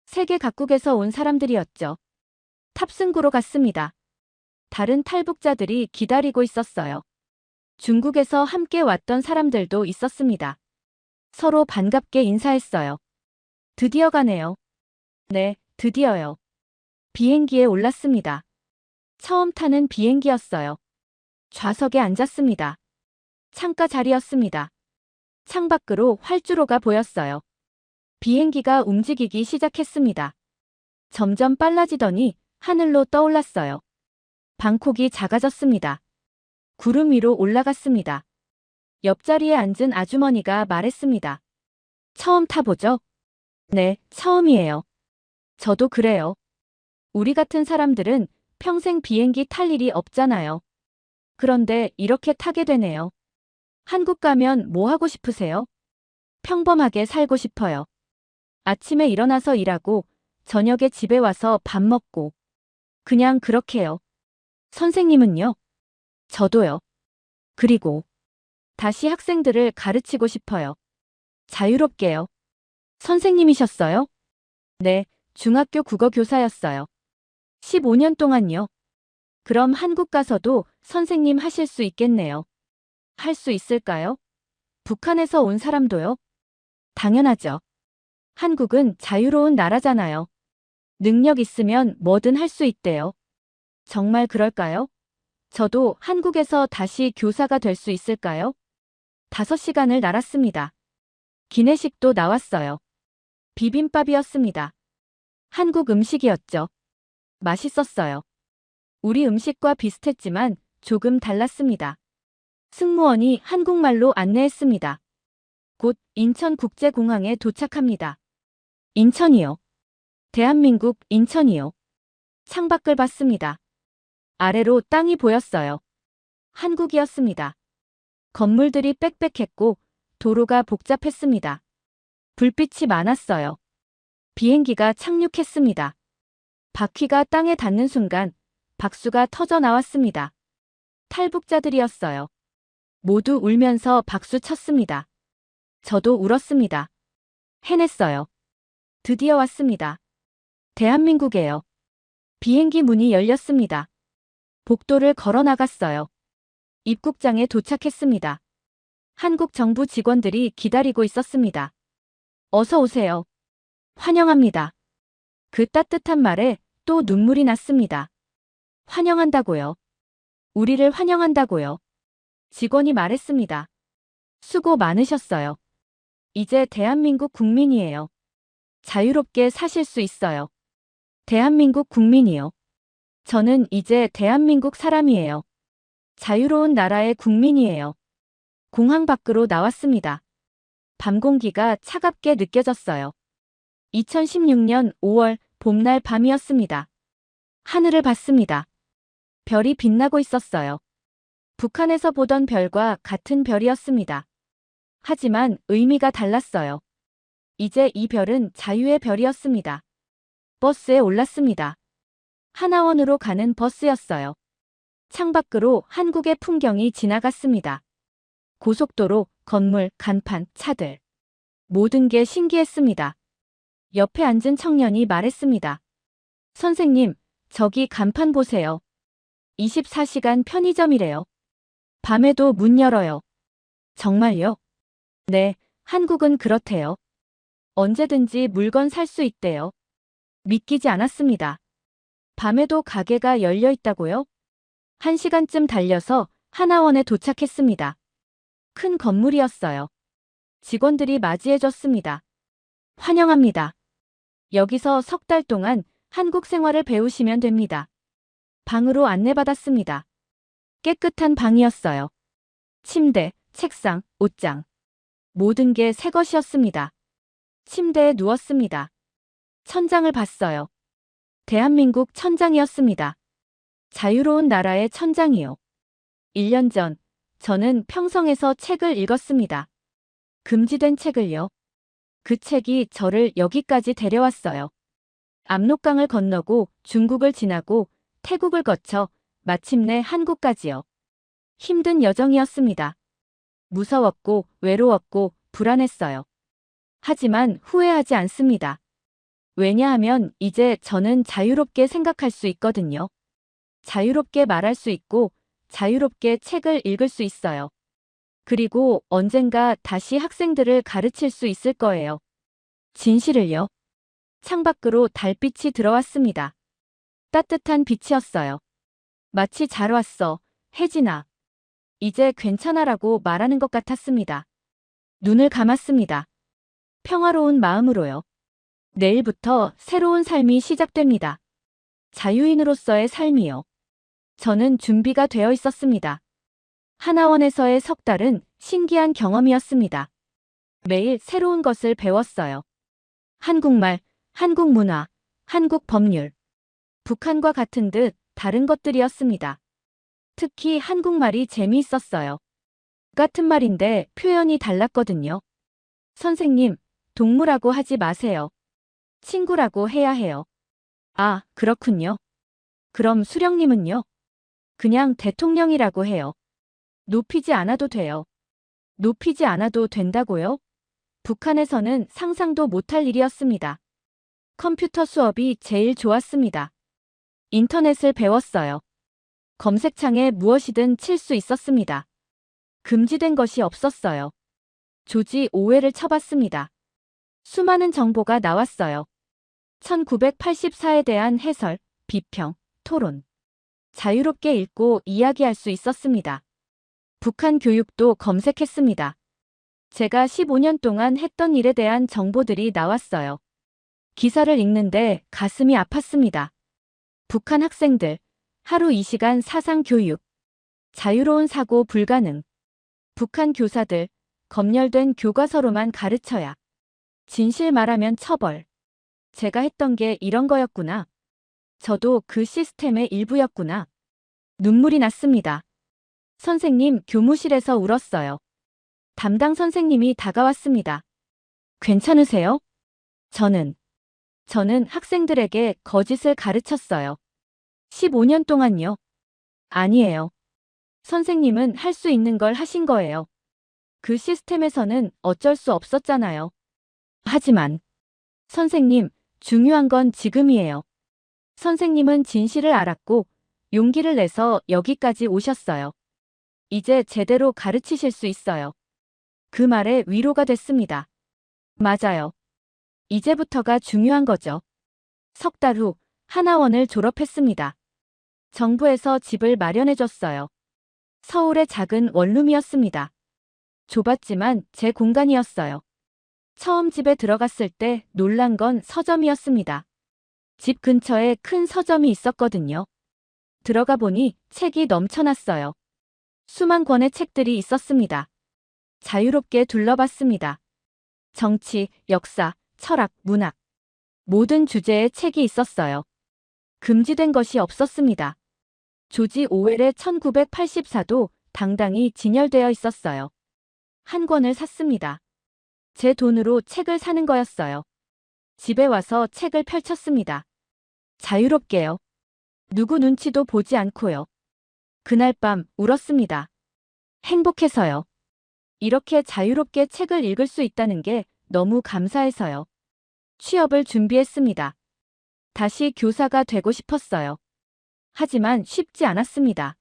세계 각국에서 온 사람들이었죠. 탑승구로 갔습니다. 다른 탈북자들이 기다리고 있었어요. 중국에서 함께 왔던 사람들도 있었습니다. 서로 반갑게 인사했어요. 드디어 가네요. 네, 드디어요. 비행기에 올랐습니다. 처음 타는 비행기였어요. 좌석에 앉았습니다. 창가 자리였습니다. 창밖으로 활주로가 보였어요. 비행기가 움직이기 시작했습니다. 점점 빨라지더니 하늘로 떠올랐어요. 방콕이 작아졌습니다. 구름 위로 올라갔습니다. 옆자리에 앉은 아주머니가 말했습니다. 처음 타보죠? 네, 처음이에요. 저도 그래요. 우리 같은 사람들은 평생 비행기 탈 일이 없잖아요. 그런데 이렇게 타게 되네요. 한국 가면 뭐 하고 싶으세요? 평범하게 살고 싶어요. 아침에 일어나서 일하고 저녁에 집에 와서 밥 먹고 그냥 그렇게요. 선생님은요? 저도요. 그리고 다시 학생들을 가르치고 싶어요. 자유롭게요. 선생님이셨어요? 네, 중학교 국어 교사였어요. 15년 동안요. 그럼 한국 가서도 선생님 하실 수 있겠네요. 할 수 있을까요? 북한에서 온 사람도요? 당연하죠. 한국은 자유로운 나라잖아요. 능력 있으면 뭐든 할 수 있대요. 정말 그럴까요? 저도 한국에서 다시 교사가 될 수 있을까요? 5시간을 날았습니다. 기내식도 나왔어요. 비빔밥이었습니다. 한국 음식이었죠. 맛있었어요. 우리 음식과 비슷했지만 조금 달랐습니다. 승무원이 한국말로 안내했습니다. 곧 인천국제공항에 도착합니다. 인천이요. 대한민국 인천이요. 창밖을 봤습니다. 아래로 땅이 보였어요. 한국이었습니다. 건물들이 빽빽했고 도로가 복잡했습니다. 불빛이 많았어요. 비행기가 착륙했습니다. 바퀴가 땅에 닿는 순간 박수가 터져 나왔습니다. 탈북자들이었어요. 모두 울면서 박수 쳤습니다. 저도 울었습니다. 해냈어요. 드디어 왔습니다. 대한민국에요. 비행기 문이 열렸습니다. 복도를 걸어 나갔어요. 입국장에 도착했습니다. 한국 정부 직원들이 기다리고 있었습니다. 어서 오세요. 환영합니다. 그 따뜻한 말에 또 눈물이 났습니다. 환영한다고요. 우리를 환영한다고요. 직원이 말했습니다. 수고 많으셨어요. 이제 대한민국 국민이에요. 자유롭게 사실 수 있어요. 대한민국 국민이요. 저는 이제 대한민국 사람이에요. 자유로운 나라의 국민이에요. 공항 밖으로 나왔습니다. 밤 공기가 차갑게 느껴졌어요. 2016년 5월 봄날 밤이었습니다. 하늘을 봤습니다. 별이 빛나고 있었어요. 북한에서 보던 별과 같은 별이었습니다. 하지만 의미가 달랐어요. 이제 이 별은 자유의 별이었습니다. 버스에 올랐습니다. 하나원으로 가는 버스였어요. 창밖으로 한국의 풍경이 지나갔습니다. 고속도로, 건물, 간판, 차들. 모든 게 신기했습니다. 옆에 앉은 청년이 말했습니다. 선생님, 저기 간판 보세요. 24시간 편의점이래요. 밤에도 문 열어요. 정말요? 네, 한국은 그렇대요. 언제든지 물건 살 수 있대요. 믿기지 않았습니다. 밤에도 가게가 열려 있다고요? 1시간쯤 달려서 하나원에 도착했습니다. 큰 건물이었어요. 직원들이 맞이해줬습니다. 환영합니다. 여기서 석 달 동안 한국 생활을 배우시면 됩니다. 방으로 안내받았습니다. 깨끗한 방이었어요. 침대, 책상, 옷장. 모든 게 새 것이었습니다. 침대에 누웠습니다. 천장을 봤어요. 대한민국 천장이었습니다. 자유로운 나라의 천장이요. 1년 전, 저는 평성에서 책을 읽었습니다. 금지된 책을요. 그 책이 저를 여기까지 데려왔어요. 압록강을 건너고 중국을 지나고 태국을 거쳐 마침내 한국까지요. 힘든 여정이었습니다. 무서웠고 외로웠고 불안했어요. 하지만 후회하지 않습니다. 왜냐하면 이제 저는 자유롭게 생각할 수 있거든요. 자유롭게 말할 수 있고 자유롭게 책을 읽을 수 있어요. 그리고 언젠가 다시 학생들을 가르칠 수 있을 거예요. 진실을요. 창밖으로 달빛이 들어왔습니다. 따뜻한 빛이었어요. 마치 잘 왔어, 혜진아. 이제 괜찮아라고 말하는 것 같았습니다. 눈을 감았습니다. 평화로운 마음으로요. 내일부터 새로운 삶이 시작됩니다. 자유인으로서의 삶이요. 저는 준비가 되어 있었습니다. 하나원에서의 석 달은 신기한 경험이었습니다. 매일 새로운 것을 배웠어요. 한국말, 한국 문화, 한국 법률. 북한과 같은 듯 다른 것들이었습니다. 특히 한국말이 재미있었어요. 같은 말인데 표현이 달랐거든요. 선생님, 동무라고 하지 마세요. 친구라고 해야 해요. 아, 그렇군요. 그럼 수령님은요? 그냥 대통령이라고 해요. 높이지 않아도 돼요. 높이지 않아도 된다고요? 북한에서는 상상도 못할 일이었습니다. 컴퓨터 수업이 제일 좋았습니다. 인터넷을 배웠어요. 검색창에 무엇이든 칠 수 있었습니다. 금지된 것이 없었어요. 조지 오웰을 쳐봤습니다. 수많은 정보가 나왔어요. 1984에 대한 해설, 비평, 토론. 자유롭게 읽고 이야기할 수 있었습니다. 북한 교육도 검색했습니다. 제가 15년 동안 했던 일에 대한 정보들이 나왔어요. 기사를 읽는데 가슴이 아팠습니다. 북한 학생들, 하루 2시간 사상 교육. 자유로운 사고 불가능. 북한 교사들, 검열된 교과서로만 가르쳐야. 진실 말하면 처벌. 제가 했던 게 이런 거였구나. 저도 그 시스템의 일부였구나. 눈물이 났습니다. 선생님 교무실에서 울었어요. 담당 선생님이 다가왔습니다. 괜찮으세요? 저는 학생들에게 거짓을 가르쳤어요. 15년 동안요. 아니에요. 선생님은 할 수 있는 걸 하신 거예요. 그 시스템에서는 어쩔 수 없었잖아요. 하지만 선생님, 중요한 건 지금이에요. 선생님은 진실을 알았고 용기를 내서 여기까지 오셨어요. 이제 제대로 가르치실 수 있어요. 그 말에 위로가 됐습니다. 맞아요. 이제부터가 중요한 거죠. 석 달 후 하나원을 졸업했습니다. 정부에서 집을 마련해줬어요. 서울의 작은 원룸이었습니다. 좁았지만 제 공간이었어요. 처음 집에 들어갔을 때 놀란 건 서점이었습니다. 집 근처에 큰 서점이 있었거든요. 들어가 보니 책이 넘쳐났어요. 수만 권의 책들이 있었습니다. 자유롭게 둘러봤습니다. 정치, 역사, 철학, 문학. 모든 주제의 책이 있었어요. 금지된 것이 없었습니다. 조지 오웰의 1984도 당당히 진열되어 있었어요. 한 권을 샀습니다. 제 돈으로 책을 사는 거였어요. 집에 와서 책을 펼쳤습니다. 자유롭게요. 누구 눈치도 보지 않고요. 그날 밤 울었습니다. 행복해서요. 이렇게 자유롭게 책을 읽을 수 있다는 게 너무 감사해서요. 취업을 준비했습니다. 다시 교사가 되고 싶었어요. 하지만 쉽지 않았습니다.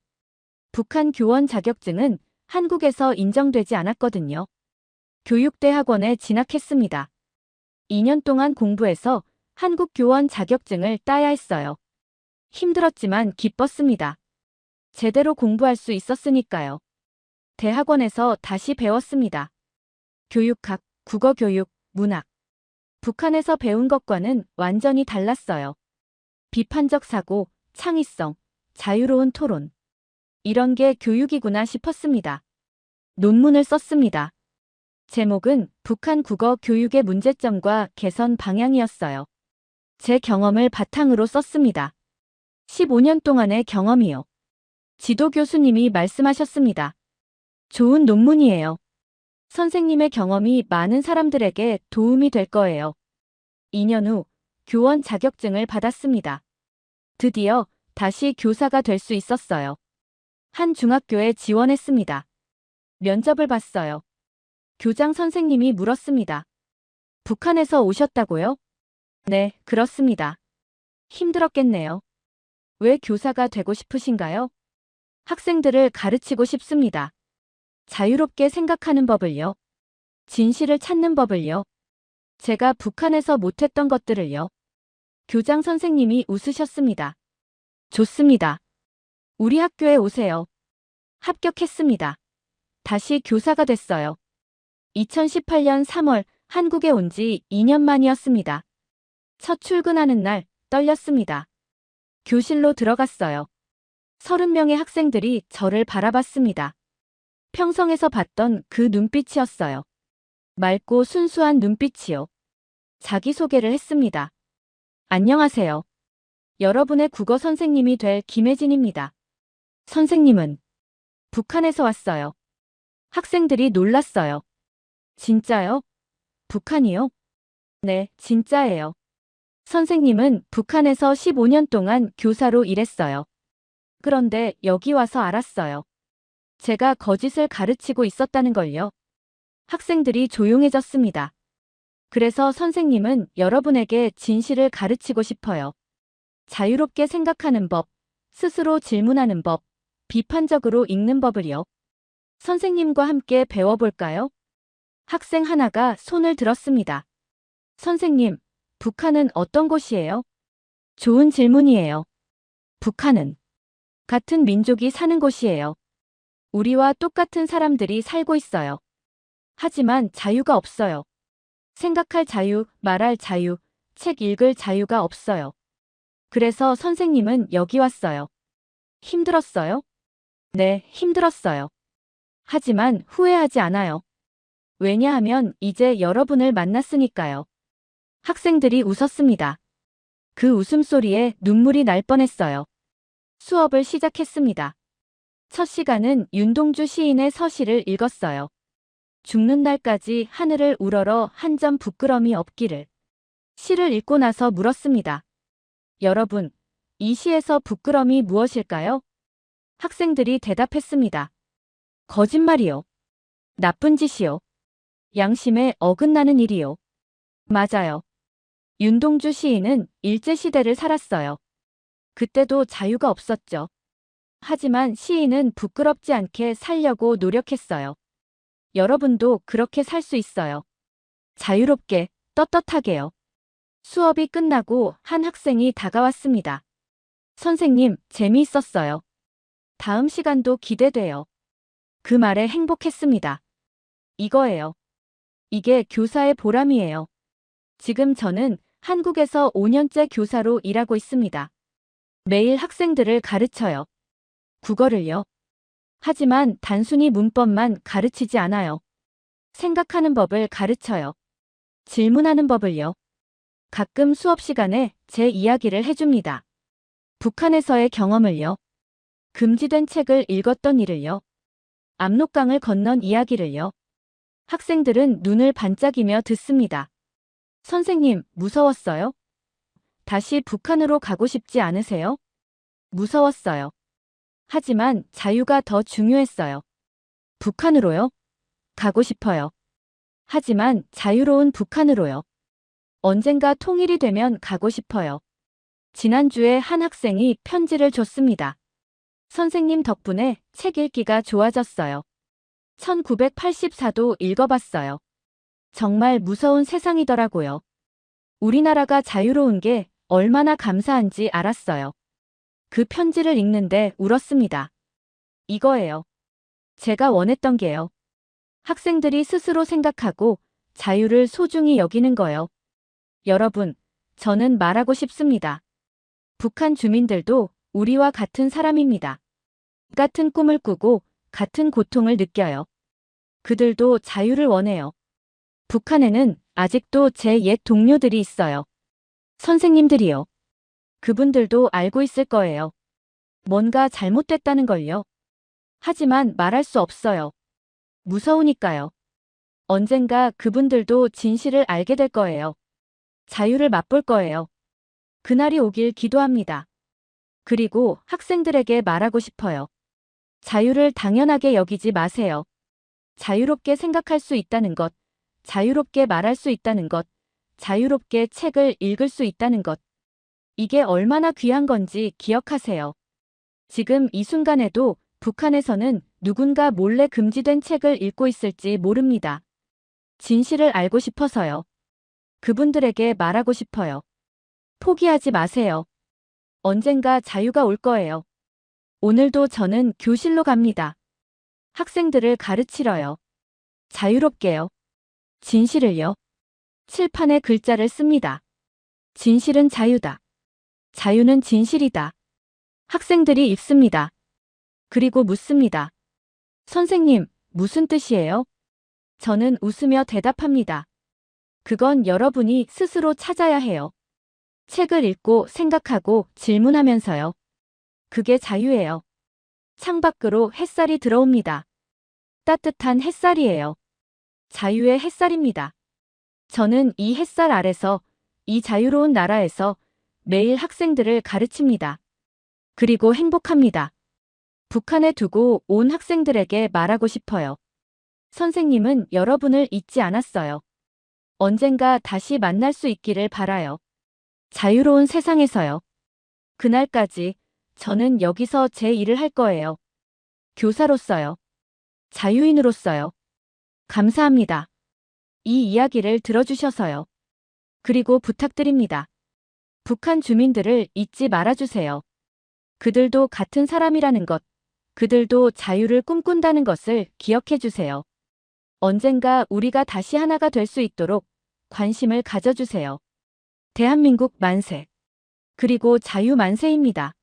북한 교원 자격증은 한국에서 인정되지 않았거든요. 교육대 학원에 진학했습니다. 2년 동안 공부해서 한국 교원 자격증을 따야 했어요. 힘들었지만 기뻤습니다. 제대로 공부할 수 있었으니까요. 대학원에서 다시 배웠습니다. 교육학, 국어교육, 문학. 북한에서 배운 것과는 완전히 달랐어요. 비판적 사고, 창의성, 자유로운 토론. 이런 게 교육이구나 싶었습니다. 논문을 썼습니다. 제목은 북한 국어 교육의 문제점과 개선 방향이었어요. 제 경험을 바탕으로 썼습니다. 15년 동안의 경험이요. 지도 교수님이 말씀하셨습니다. 좋은 논문이에요. 선생님의 경험이 많은 사람들에게 도움이 될 거예요. 2년 후 교원 자격증을 받았습니다. 드디어 다시 교사가 될 수 있었어요. 한 중학교에 지원했습니다. 면접을 봤어요. 교장 선생님이 물었습니다. 북한에서 오셨다고요? 네, 그렇습니다. 힘들었겠네요. 왜 교사가 되고 싶으신가요? 학생들을 가르치고 싶습니다. 자유롭게 생각하는 법을요. 진실을 찾는 법을요. 제가 북한에서 못했던 것들을요. 교장 선생님이 웃으셨습니다. 좋습니다. 우리 학교에 오세요. 합격했습니다. 다시 교사가 됐어요. 2018년 3월 한국에 온 지 2년 만이었습니다. 첫 출근하는 날 떨렸습니다. 교실로 들어갔어요. 30명의 학생들이 저를 바라봤습니다. 평성에서 봤던 그 눈빛이었어요. 맑고 순수한 눈빛이요. 자기소개를 했습니다. 안녕하세요. 여러분의 국어 선생님이 될 김혜진입니다. 선생님은 북한에서 왔어요. 학생들이 놀랐어요. 진짜요? 북한이요? 네, 진짜예요. 선생님은 북한에서 15년 동안 교사로 일했어요. 그런데 여기 와서 알았어요. 제가 거짓을 가르치고 있었다는 걸요. 학생들이 조용해졌습니다. 그래서 선생님은 여러분에게 진실을 가르치고 싶어요. 자유롭게 생각하는 법, 스스로 질문하는 법, 비판적으로 읽는 법을요. 선생님과 함께 배워볼까요? 학생 하나가 손을 들었습니다. 선생님, 북한은 어떤 곳이에요? 좋은 질문이에요. 북한은 같은 민족이 사는 곳이에요. 우리와 똑같은 사람들이 살고 있어요. 하지만 자유가 없어요. 생각할 자유, 말할 자유, 책 읽을 자유가 없어요. 그래서 선생님은 여기 왔어요. 힘들었어요? 네, 힘들었어요. 하지만 후회하지 않아요. 왜냐하면 이제 여러분을 만났으니까요. 학생들이 웃었습니다. 그 웃음소리에 눈물이 날 뻔했어요. 수업을 시작했습니다. 첫 시간은 윤동주 시인의 서시를 읽었어요. 죽는 날까지 하늘을 우러러 한 점 부끄럼이 없기를. 시를 읽고 나서 물었습니다. 여러분, 이 시에서 부끄럼이 무엇일까요? 학생들이 대답했습니다. 거짓말이요. 나쁜 짓이요. 양심에 어긋나는 일이요. 맞아요. 윤동주 시인은 일제시대를 살았어요. 그때도 자유가 없었죠. 하지만 시인은 부끄럽지 않게 살려고 노력했어요. 여러분도 그렇게 살 수 있어요. 자유롭게, 떳떳하게요. 수업이 끝나고 한 학생이 다가왔습니다. 선생님, 재미있었어요. 다음 시간도 기대돼요. 그 말에 행복했습니다. 이거예요. 이게 교사의 보람이에요. 지금 저는 한국에서 5년째 교사로 일하고 있습니다. 매일 학생들을 가르쳐요. 국어를요. 하지만 단순히 문법만 가르치지 않아요. 생각하는 법을 가르쳐요. 질문하는 법을요. 가끔 수업 시간에 제 이야기를 해줍니다. 북한에서의 경험을요. 금지된 책을 읽었던 일을요. 압록강을 건넌 이야기를요. 학생들은 눈을 반짝이며 듣습니다. 선생님, 무서웠어요? 다시 북한으로 가고 싶지 않으세요? 무서웠어요. 하지만 자유가 더 중요했어요. 북한으로요? 가고 싶어요. 하지만 자유로운 북한으로요. 언젠가 통일이 되면 가고 싶어요. 지난주에 한 학생이 편지를 줬습니다. 선생님 덕분에 책 읽기가 좋아졌어요. 1984도 읽어봤어요. 정말 무서운 세상이더라고요. 우리나라가 자유로운 게 얼마나 감사한지 알았어요. 그 편지를 읽는데 울었습니다. 이거예요. 제가 원했던 게요. 학생들이 스스로 생각하고 자유를 소중히 여기는 거요. 여러분, 저는 말하고 싶습니다. 북한 주민들도 우리와 같은 사람입니다. 같은 꿈을 꾸고 같은 고통을 느껴요. 그들도 자유를 원해요. 북한에는 아직도 제 옛 동료들이 있어요. 선생님들이요. 그분들도 알고 있을 거예요. 뭔가 잘못됐다는 걸요. 하지만 말할 수 없어요. 무서우니까요. 언젠가 그분들도 진실을 알게 될 거예요. 자유를 맛볼 거예요. 그날이 오길 기도합니다. 그리고 학생들에게 말하고 싶어요. 자유를 당연하게 여기지 마세요. 자유롭게 생각할 수 있다는 것, 자유롭게 말할 수 있다는 것, 자유롭게 책을 읽을 수 있다는 것. 이게 얼마나 귀한 건지 기억하세요. 지금 이 순간에도 북한에서는 누군가 몰래 금지된 책을 읽고 있을지 모릅니다. 진실을 알고 싶어서요. 그분들에게 말하고 싶어요. 포기하지 마세요. 언젠가 자유가 올 거예요. 오늘도 저는 교실로 갑니다. 학생들을 가르치러요. 자유롭게요. 진실을요. 칠판에 글자를 씁니다. 진실은 자유다. 자유는 진실이다. 학생들이 읽습니다. 그리고 묻습니다. 선생님, 무슨 뜻이에요? 저는 웃으며 대답합니다. 그건 여러분이 스스로 찾아야 해요. 책을 읽고 생각하고 질문하면서요. 그게 자유예요. 창밖으로 햇살이 들어옵니다. 따뜻한 햇살이에요. 자유의 햇살입니다. 저는 이 햇살 아래서, 이 자유로운 나라에서 매일 학생들을 가르칩니다. 그리고 행복합니다. 북한에 두고 온 학생들에게 말하고 싶어요. 선생님은 여러분을 잊지 않았어요. 언젠가 다시 만날 수 있기를 바라요. 자유로운 세상에서요. 그날까지 저는 여기서 제 일을 할 거예요. 교사로서요. 자유인으로서요. 감사합니다. 이 이야기를 들어주셔서요. 그리고 부탁드립니다. 북한 주민들을 잊지 말아주세요. 그들도 같은 사람이라는 것, 그들도 자유를 꿈꾼다는 것을 기억해 주세요. 언젠가 우리가 다시 하나가 될 수 있도록 관심을 가져주세요. 대한민국 만세. 그리고 자유 만세입니다.